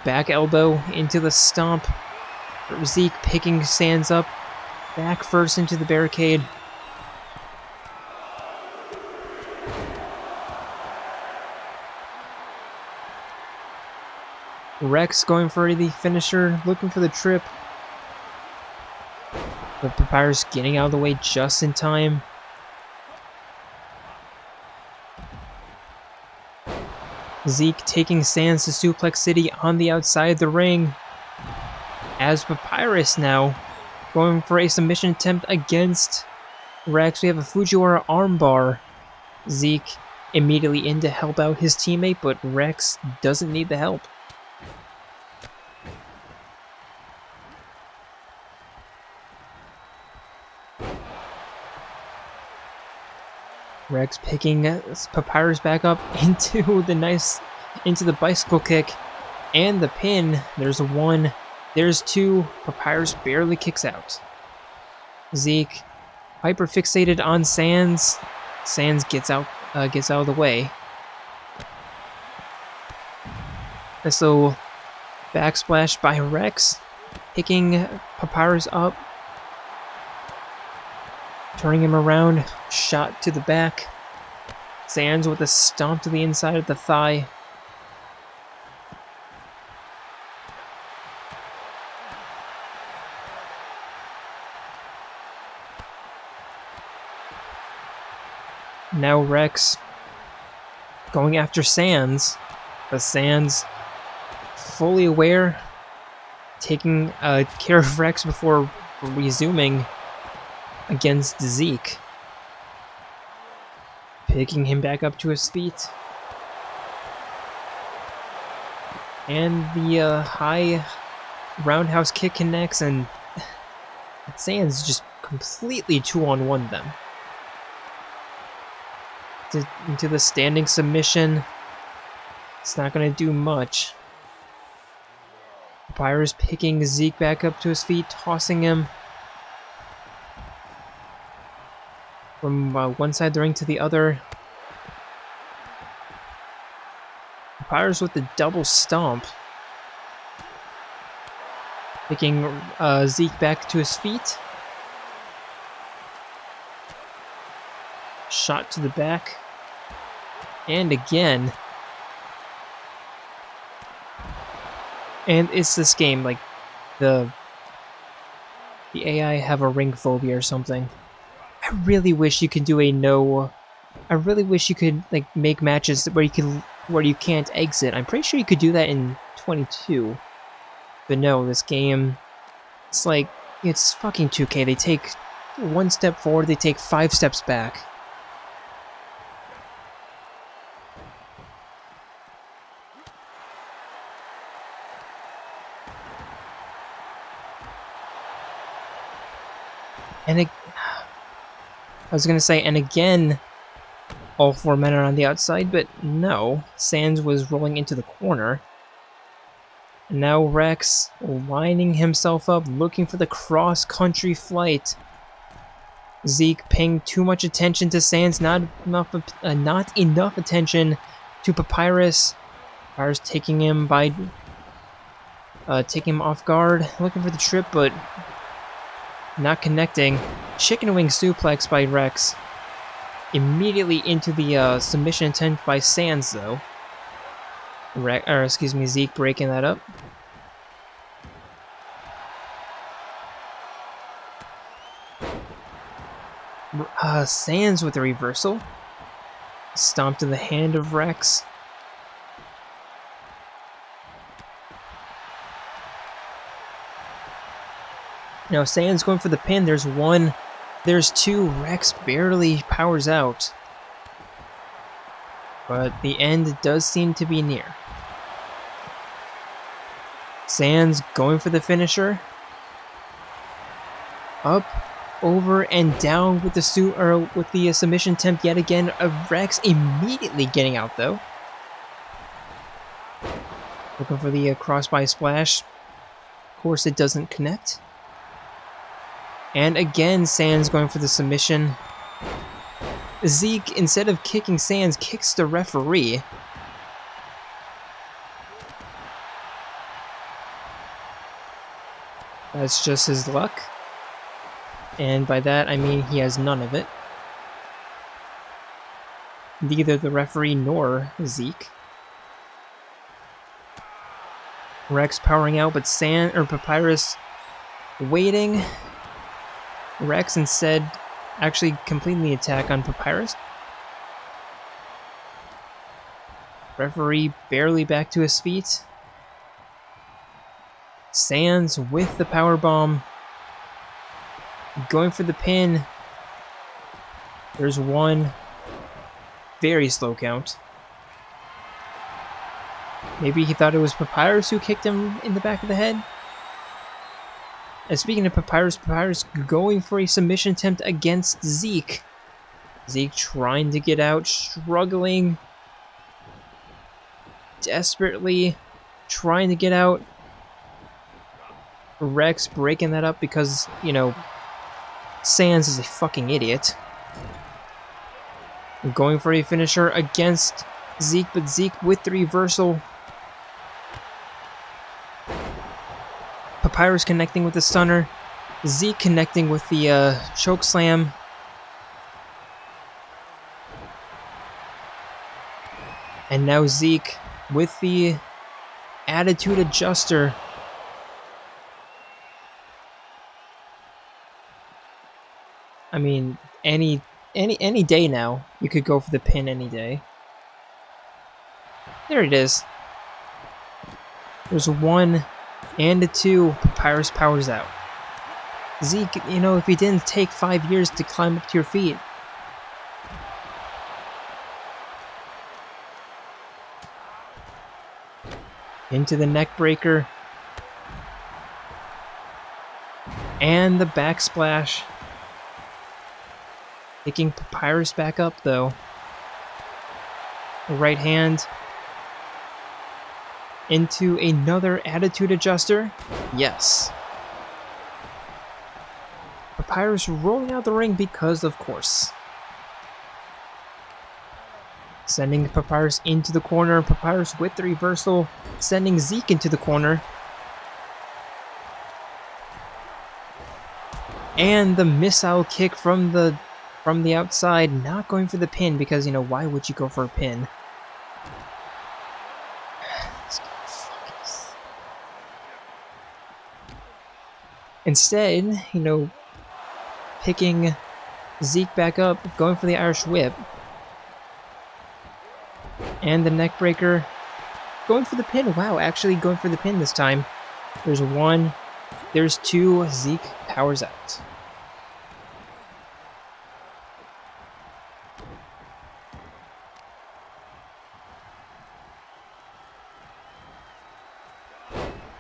Back elbow into the stomp. Zeke picking Sans up. Back first into the barricade. Rex going for the finisher, looking for the trip. But Papyrus getting out of the way just in time. Zeke taking Sans to Suplex City on the outside of the ring. As Papyrus now going for a submission attempt against Rex. We have a Fujiwara armbar. Zeke immediately in to help out his teammate, but Rex doesn't need the help. Rex picking Papyrus back up into the bicycle kick and the pin. There's a 1, there's 2. Papyrus barely kicks out. Zeke hyper fixated on Sans. Sans gets out of the way. So backsplash by Rex, picking Papyrus up. Turning him around, shot to the back. Sans with a stomp to the inside of the thigh. Now Rex going after Sans, but Sans fully aware, taking care of Rex before resuming against Zeke. Picking him back up to his feet. And the high roundhouse kick connects, and Sans just completely 2-on-1 them. Into the standing submission. It's not going to do much. Papyrus picking Zeke back up to his feet, tossing him from one side of the ring to the other. Papyrus with the double stomp. Picking Zeke back to his feet. Shot to the back. And again. And it's this game, like, the AI have a ring phobia or something. I really wish you could do a no... I really wish you could, like, make matches where you can't exit. I'm pretty sure you could do that in 22. But no, this game, it's like, it's fucking 2K. They take one step forward, they take 5 steps back. And I was gonna say, and again, all 4 men are on the outside, but no. Sans was rolling into the corner. And now Rex lining himself up, looking for the cross-country flight. Zeke paying too much attention to Sans, not enough attention to Papyrus. Papyrus taking him off guard, looking for the trip, but not connecting. Chicken wing suplex by Rex. Immediately into the submission attempt by Sans, though. Zeke breaking that up. Sans with a reversal. Stomp to the hand of Rex. Now Sans going for the pin. There's one. There's two. Rex barely powers out. But the end does seem to be near. Sans going for the finisher. Up, over, and down with the submission attempt yet again. Rex immediately getting out though. Looking for the crossbody splash. Of course, it doesn't connect. And again, Sans going for the submission. Zeke, instead of kicking Sans, kicks the referee. That's just his luck. And by that, I mean he has none of it. Neither the referee nor Zeke. Rex powering out, but Papyrus waiting. Rex instead actually completing the attack on Papyrus. Referee barely back to his feet. Sans with the powerbomb. Going for the pin. There's one. Very slow count. Maybe he thought it was Papyrus who kicked him in the back of the head. And speaking of Papyrus, Papyrus going for a submission attempt against Zeke. Zeke trying to get out, struggling. Desperately trying to get out. Rex breaking that up because, you know, Sans is a fucking idiot. Going for a finisher against Zeke, but Zeke with the reversal. Papyrus connecting with the stunner. Zeke connecting with the choke slam. And now Zeke with the attitude adjuster. I mean, any day now, you could go for the pin any day. There it is. There's one and a two. Papyrus powers out. Zeke, you know, if you didn't take 5 years to climb up to your feet. Into the neck breaker. And the backsplash. Picking Papyrus back up, though. The right hand. Into another attitude adjuster. Yes. Papyrus rolling out the ring because, of course. Sending Papyrus into the corner. Papyrus with the reversal. Sending Zeke into the corner. And the missile kick from the outside. Not going for the pin because, you know, why would you go for a pin? Instead, you know, picking Zeke back up, going for the Irish whip. And the neck breaker. Going for the pin. Wow, actually going for the pin this time. There's one. There's two. Zeke powers out.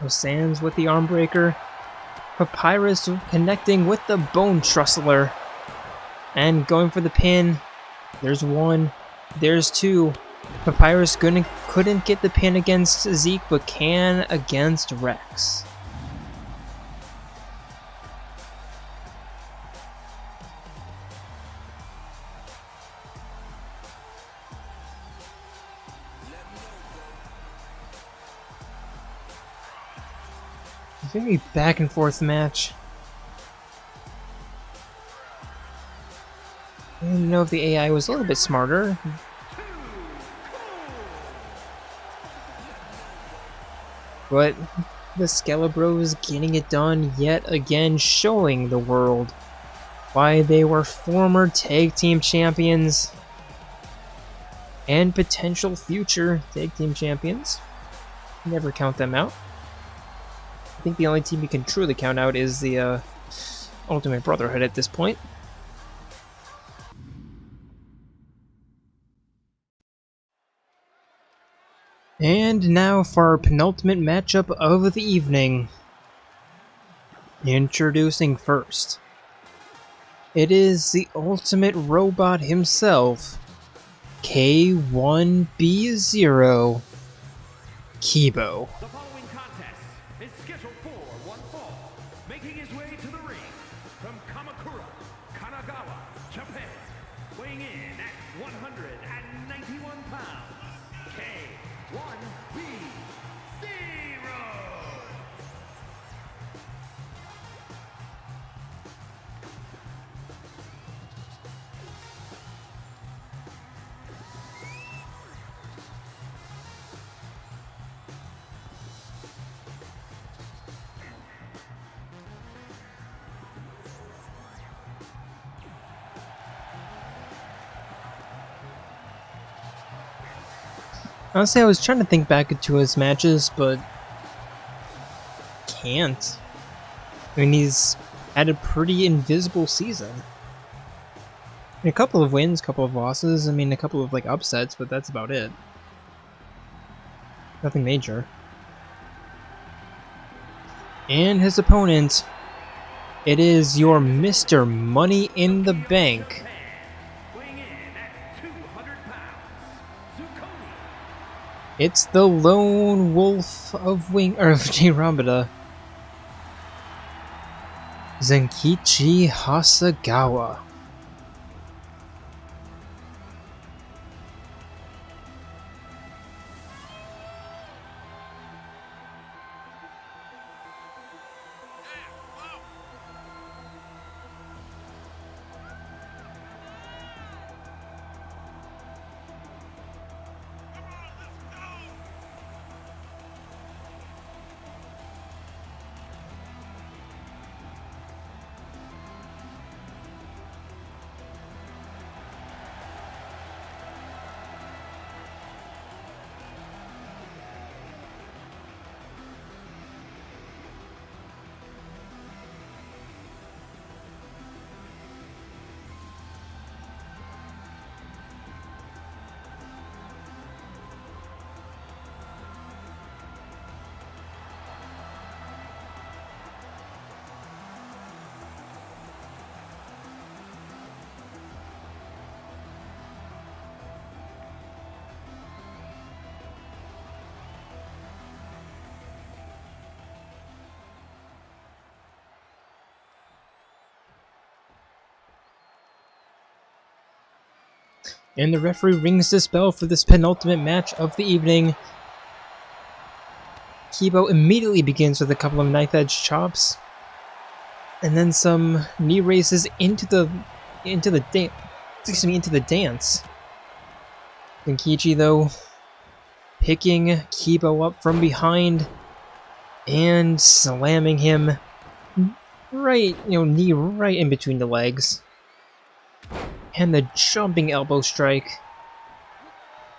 Sands with the arm breaker. Papyrus connecting with the bone trustler. And going for the pin. There's one. There's two. Papyrus couldn't get the pin against Zeke, but can against Rex. Very back and forth match. I didn't know if the AI was a little bit smarter. But the Skelebros getting it done yet again, showing the world why they were former tag team champions and potential future tag team champions. Never count them out. I think the only team you can truly count out is the Ultimate Brotherhood at this point. And now for our penultimate matchup of the evening. Introducing first. It is the Ultimate Robot himself, K1B0, Kiibo. The following contest is scheduled for one fall. Making his way to the ring from Kamakura, Kanagawa, Japan. Weighing in at 191 pounds, K1B0. Honestly, I was trying to think back to his matches, but can't. I mean, he's had a pretty invisible season. A couple of wins, a couple of losses, I mean, a couple of like upsets, but that's about it. Nothing major. And his opponent, it is your Mr. Money in the Bank. It's the lone wolf of Jayromada, Zenkichi Hasegawa. And the referee rings this bell for this penultimate match of the evening. Kiibo immediately begins with a couple of knife-edge chops, and then some knee raises into the dance. Zenkichi, though, picking Kiibo up from behind and slamming him knee right in between the legs. And the jumping elbow strike.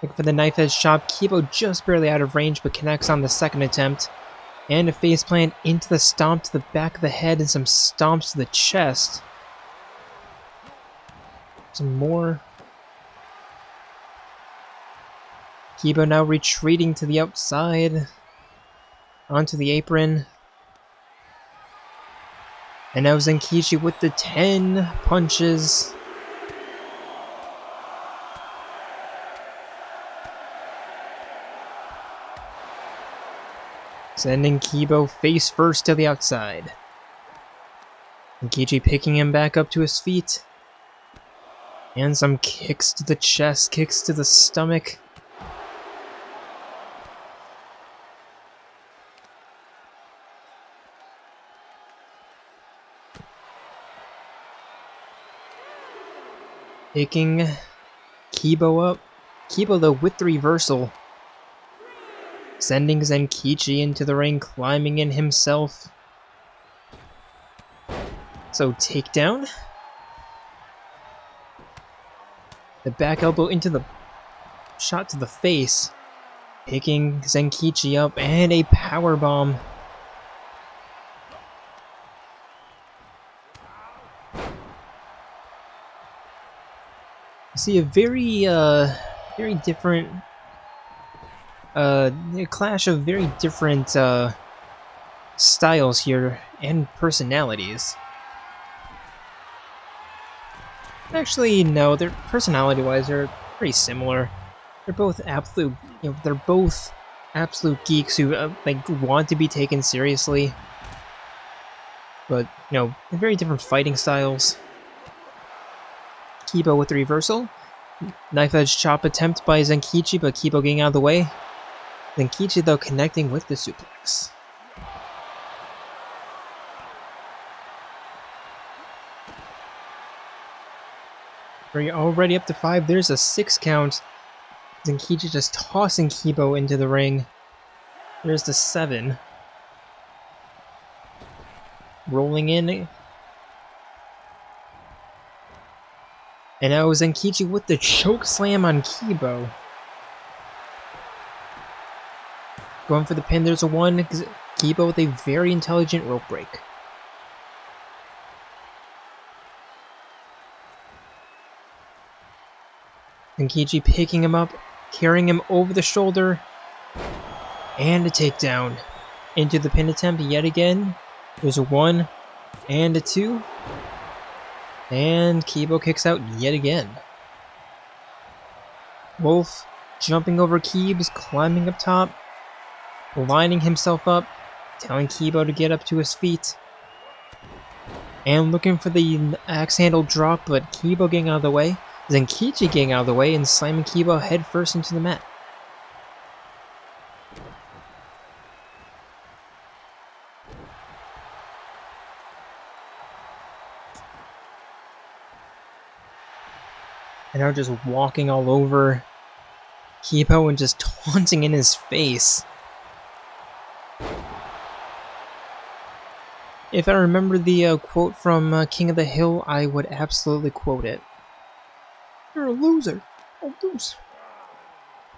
Looking for the knife edge chop. Kiibo just barely out of range, but connects on the second attempt. And a faceplant into the stomp to the back of the head and some stomps to the chest. Some more. Kiibo now retreating to the outside. Onto the apron. And now Zenkichi with the 10 punches. Sending Kiibo face first to the outside. Zenkichi picking him back up to his feet. And some kicks to the chest, kicks to the stomach. Picking Kiibo up. Kiibo, though, with the reversal. Sending Zenkichi into the ring, climbing in himself. So, takedown. The back elbow into the shot to the face. Picking Zenkichi up, and a powerbomb. See a very different, a clash of very different styles here and personalities. Actually, no, they're personality-wise they're pretty similar. They're both absolute, they're both absolute geeks who want to be taken seriously, but they're very different fighting styles. Kiibo with the reversal. Knife edge chop attempt by Zenkichi, but Kiibo getting out of the way. Zenkichi, though, connecting with the suplex. We're already up to 5. There's a 6 count. Zenkichi just tossing Kiibo into the ring. There's the 7. Rolling in. And now Zenkichi with the choke slam on Kiibo. Going for the pin, there's a 1. Kiibo with a very intelligent rope break. Zenkichi picking him up, carrying him over the shoulder. And a takedown. Into the pin attempt yet again. There's a 1 and a 2. And Kiibo kicks out yet again. Wolf jumping over Kiibo's, climbing up top, lining himself up, telling Kiibo to get up to his feet. And looking for the axe handle drop, but Kiibo getting out of the way. Zenkichi getting out of the way and slamming Kiibo head first into the mat. And now just walking all over Kiibo and just taunting in his face. If I remember the quote from King of the Hill, I would absolutely quote it. You're a loser. A loser.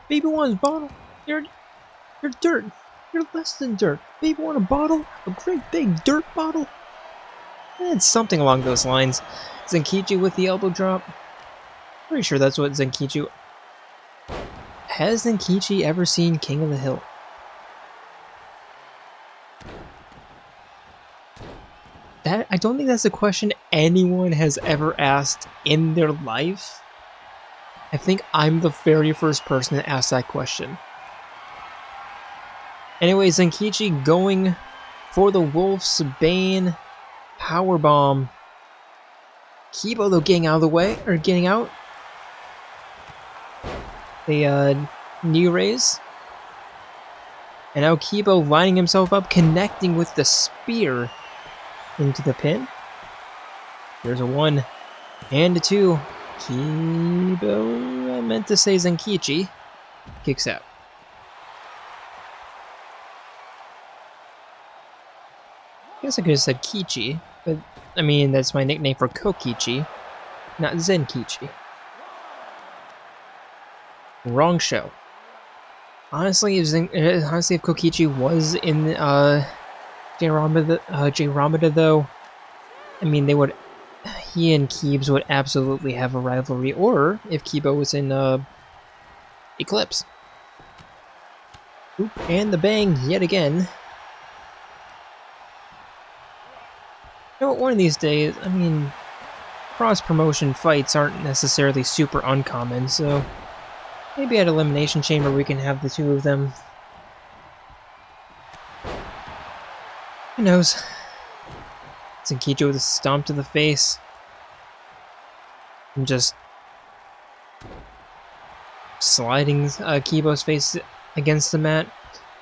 Baby wants a bottle. You're dirt. You're less than dirt. Baby want a bottle? A great big dirt bottle? And something along those lines. Zenkichi with the elbow drop. Pretty sure that's what Zenkichi... Has Zenkichi ever seen King of the Hill? I don't think that's a question anyone has ever asked in their life. I think I'm the very first person to ask that question. Anyway, Zenkichi going for the Wolf's Bane powerbomb. Kiibo, though, getting out of the way, or getting out. a knee raise. And now Kiibo lining himself up, connecting with the spear into the pin. There's a 1 and a 2. Kiibo, I meant to say Zenkichi, kicks out. I guess I could have said Kichi, but I mean, that's my nickname for Kokichi, not Zenkichi. Wrong show. Honestly, if Kokichi was in Jayromada though, I mean, he and Kiibo would absolutely have a rivalry, or if Kiibo was in Eclipse. Oop, and the bang yet again. You know what, one of these days, I mean, cross-promotion fights aren't necessarily super uncommon, so maybe at Elimination Chamber we can have the two of them. Who knows? Zenkichi with a stomp to the face. And just sliding Kiibo's face against the mat,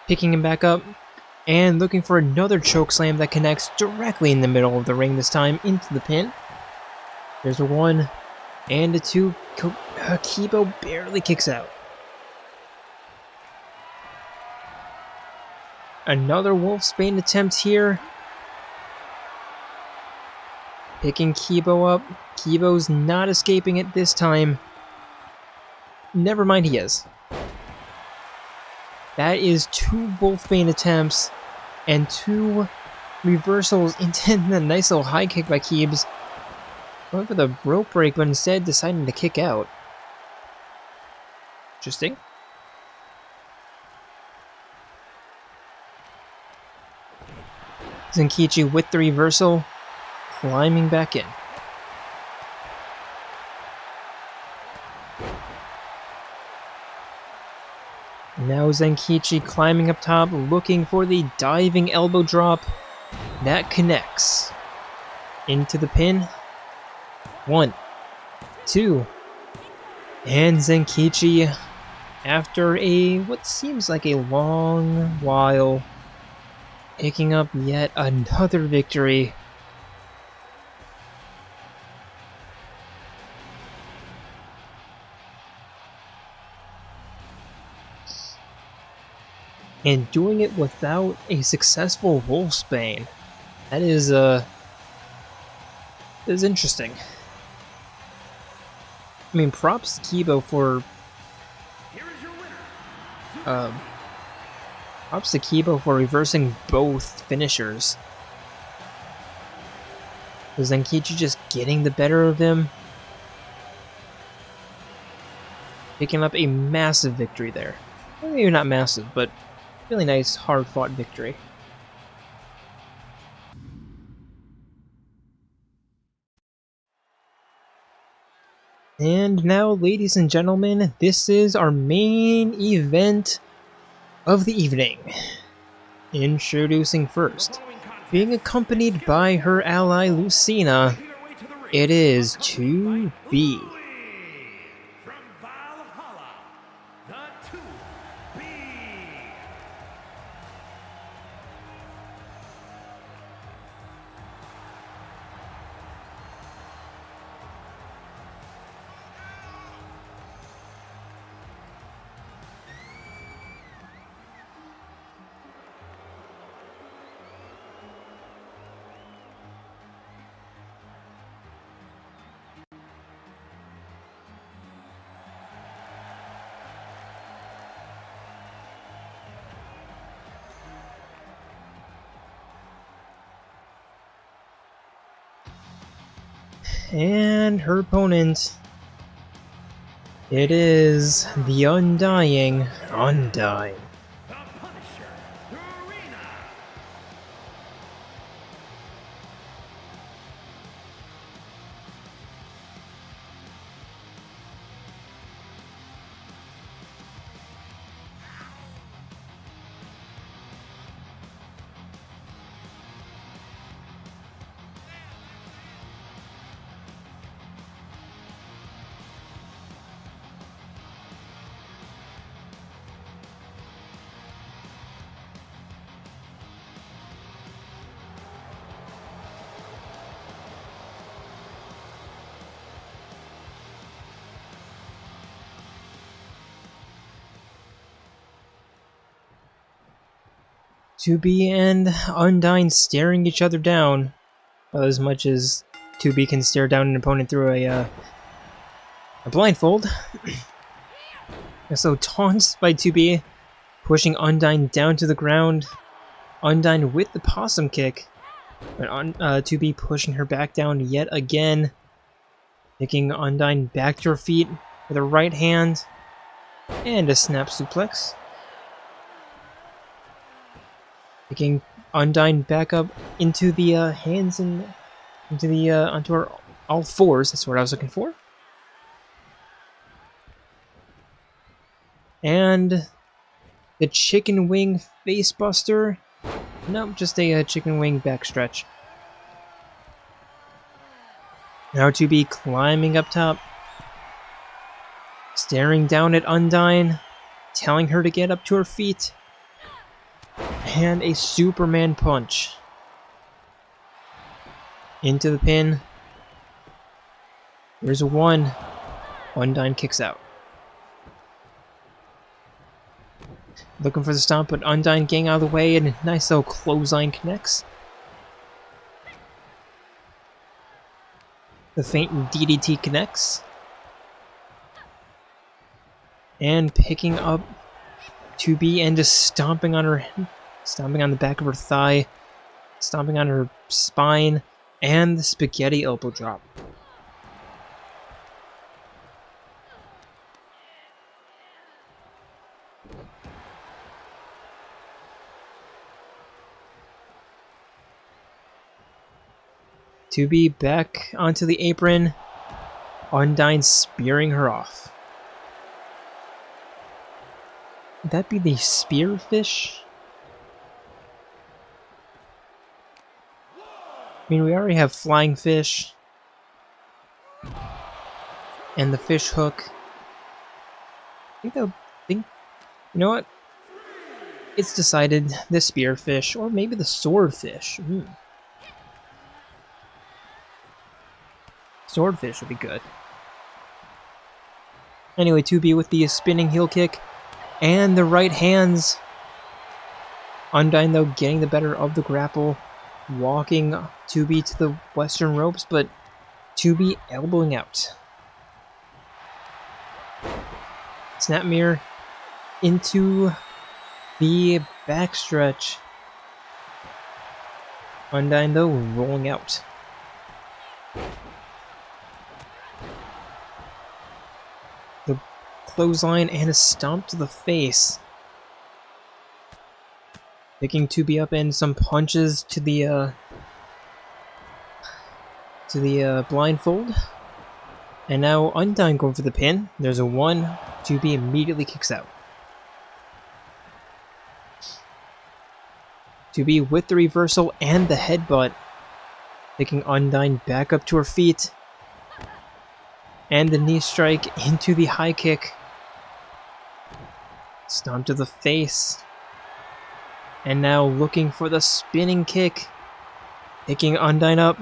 picking him back up, and looking for another chokeslam that connects directly in the middle of the ring, this time into the pin. There's a 1 and a 2. Kiibo barely kicks out. Another Wolfsbane attempt here. Picking Kiibo up. Kiibo's not escaping it this time. Never mind, he is. That is 2 Wolfbane attempts and 2 reversals into the nice little high kick by Kiibo. Going for the rope break, but instead deciding to kick out. Interesting. Zenkichi with the reversal, climbing back in. Now Zenkichi climbing up top, looking for the diving elbow drop. That connects into the pin. 1, 2, and Zenkichi, after what seems like a long while, picking up yet another victory. And doing it without a successful Wolfsbane. That is interesting. I mean, props to Kiibo for reversing both finishers. Was Zenkichi just getting the better of him? Picking up a massive victory there. Well, maybe not massive, but really nice, hard-fought victory. And now, ladies and gentlemen, this is our main event of the evening. Introducing first, being accompanied by her ally Lucina, it is 2B. And her opponent, it is the undying Undyne. 2B and Undyne staring each other down, as much as 2B can stare down an opponent through a blindfold. So taunts by 2B, pushing Undyne down to the ground. Undyne with the possum kick, but 2B pushing her back down yet again, taking Undyne back to her feet with a right hand and a snap suplex. Taking Undyne back up into the hands and into the onto her all fours. That's what I was looking for. And the chicken wing facebuster. Nope, just a chicken wing backstretch. Now 2B climbing up top, staring down at Undyne, telling her to get up to her feet, and a Superman punch into the pin. There's a 1. Undyne kicks out. Looking for the stomp, but Undyne getting out of the way, and a nice little clothesline connects. The feint DDT connects. And picking up 2B and just stomping on the back of her thigh, stomping on her spine, and the spaghetti elbow drop. To be back onto the apron, Undyne spearing her off. Would that be the spearfish? I mean, we already have flying fish and the fish hook. You know what? It's decided the spearfish or maybe the swordfish. Swordfish would be good. Anyway, 2B with the spinning heel kick and the right hands. Undyne, though, getting the better of the grapple, walking 2B to the western ropes, but 2B elbowing out. Snap mirror into the backstretch. Undyne, though, rolling out. The clothesline and a stomp to the face. Picking 2B up and some punches to the blindfold. And now Undyne going for the pin. There's a 1. 2B immediately kicks out. 2B with the reversal and the headbutt. Taking Undyne back up to her feet. And the knee strike into the high kick. Stomp to the face. And now looking for the spinning kick. Picking Undyne up.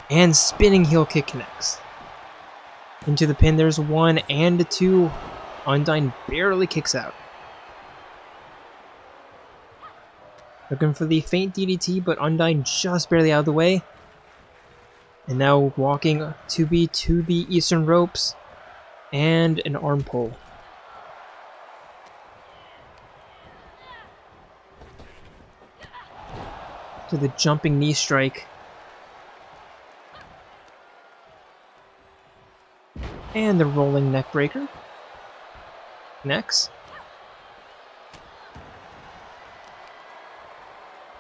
And spinning heel kick connects. Into the pin, there's 1 and a 2. Undyne barely kicks out. Looking for the feint DDT, but Undyne just barely out of the way. And now walking 2B to the eastern ropes. And an arm pull. To the jumping knee strike. And the rolling neck breaker. Next.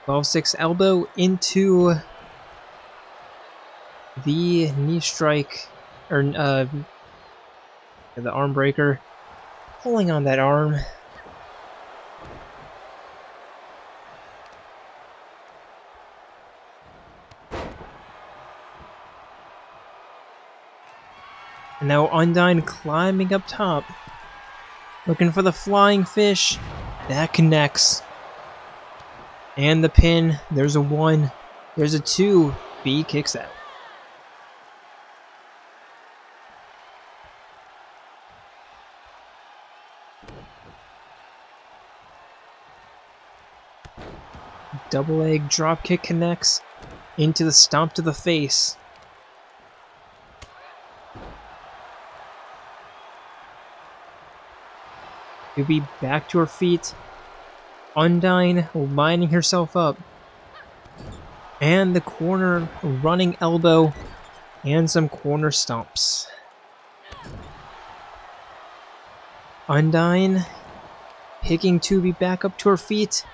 12-6 elbow into the knee strike, or the arm breaker. Pulling on that arm. And now Undyne climbing up top. Looking for the flying fish. That connects. And the pin. There's a 1. There's a 2. B kicks out. double leg drop kick connects into the stomp to the face. To be back to her feet. Undyne lining herself up. And the corner running elbow and some corner stomps. Undyne picking Tubi back up to her feet.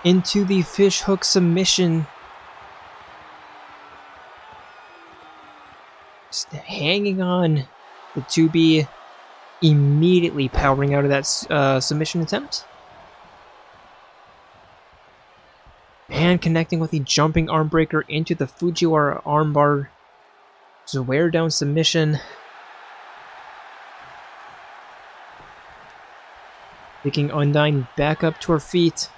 Into the fishhook submission. Just hanging on. The Tubi immediately powering out of that submission attempt. And connecting with the jumping arm breaker into the Fujiwara armbar. To wear down submission. Picking Undyne back up to her feet.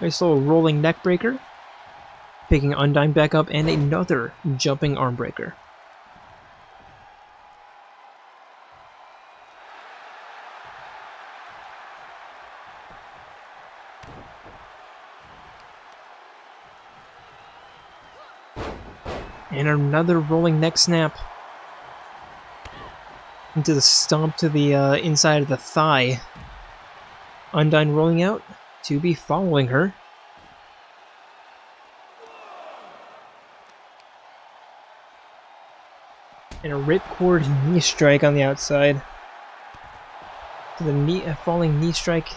Nice little rolling neck breaker. Picking Undyne back up and another jumping arm breaker. And another rolling neck snap. Into the stomp to the inside of the thigh. Undyne rolling out. Tubi following her. And a ripcord knee strike on the outside. To the knee, falling knee strike.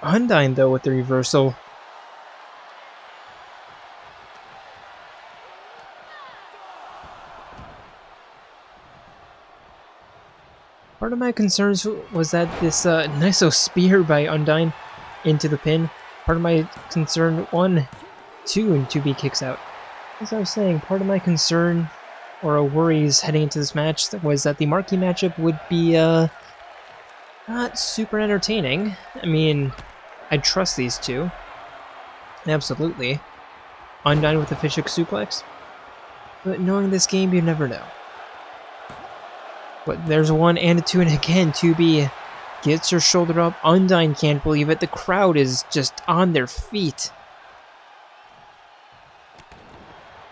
Undyne though with the reversal. Part of my concerns was that this nice little spear by Undyne into the pin. Part of my concern, 1, 2, and 2B kicks out. As I was saying, part of my concern or worries heading into this match was that the marquee matchup would be not super entertaining. I mean, I trust these two. Absolutely. Undyne with the fishhook suplex. But knowing this game, you never know. But there's 1 and a 2, and again, 2B gets her shoulder up. Undyne can't believe it. The crowd is just on their feet.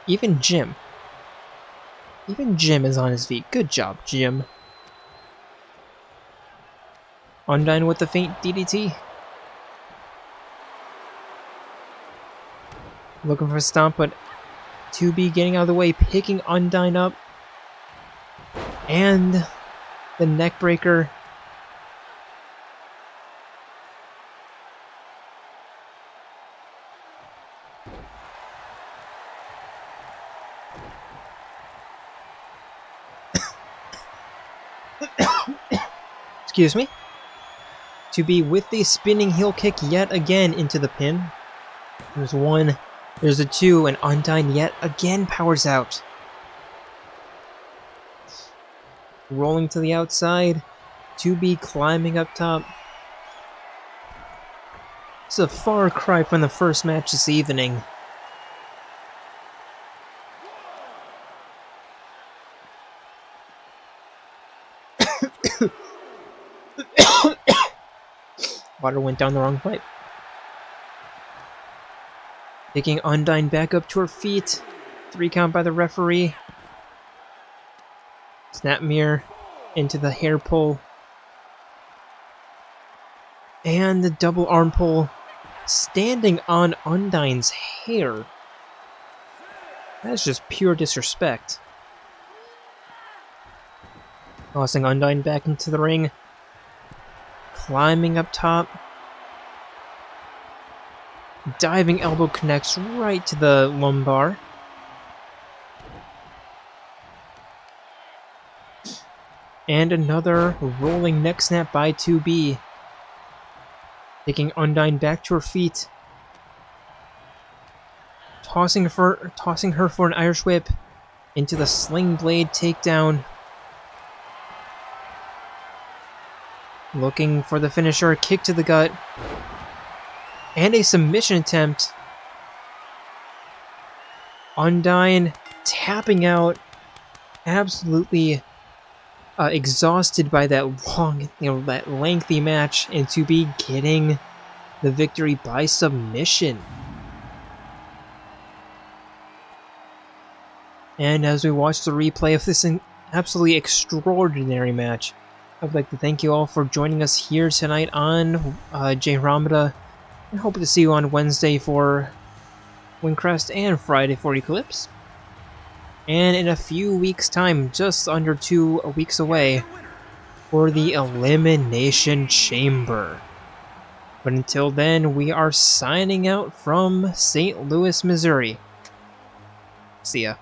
Even Jim. Even Jim is on his feet. Good job, Jim. Undyne with the faint DDT. Looking for a stomp, but 2B getting out of the way, picking Undyne up. And the neck breaker. Excuse me. 2B with the spinning heel kick yet again into the pin. There's 1, there's a 2, and Undyne yet again powers out. Rolling to the outside. 2B climbing up top. It's a far cry from the first match this evening. Water went down the wrong pipe. Taking Undyne back up to her feet. 3 count by the referee. Snap mirror into the hair pull. And the double arm pull. Standing on Undyne's hair. That's just pure disrespect. Tossing Undyne back into the ring. Climbing up top. Diving elbow connects right to the lumbar. And another rolling neck snap by 2B. Taking Undyne back to her feet. Tossing her for an Irish whip into the sling blade takedown. Looking for the finisher, kick to the gut. And a submission attempt Undyne tapping out, absolutely exhausted by that long, that lengthy match, and to be getting the victory by submission. And as we watch the replay of this absolutely extraordinary match, I would like to thank you all for joining us here tonight on Jayromada, and hope to see you on Wednesday for Windcrest and Friday for Eclipse. And in a few weeks' time, just under 2 weeks away, for the Elimination Chamber. But until then, we are signing out from St. Louis, Missouri. See ya.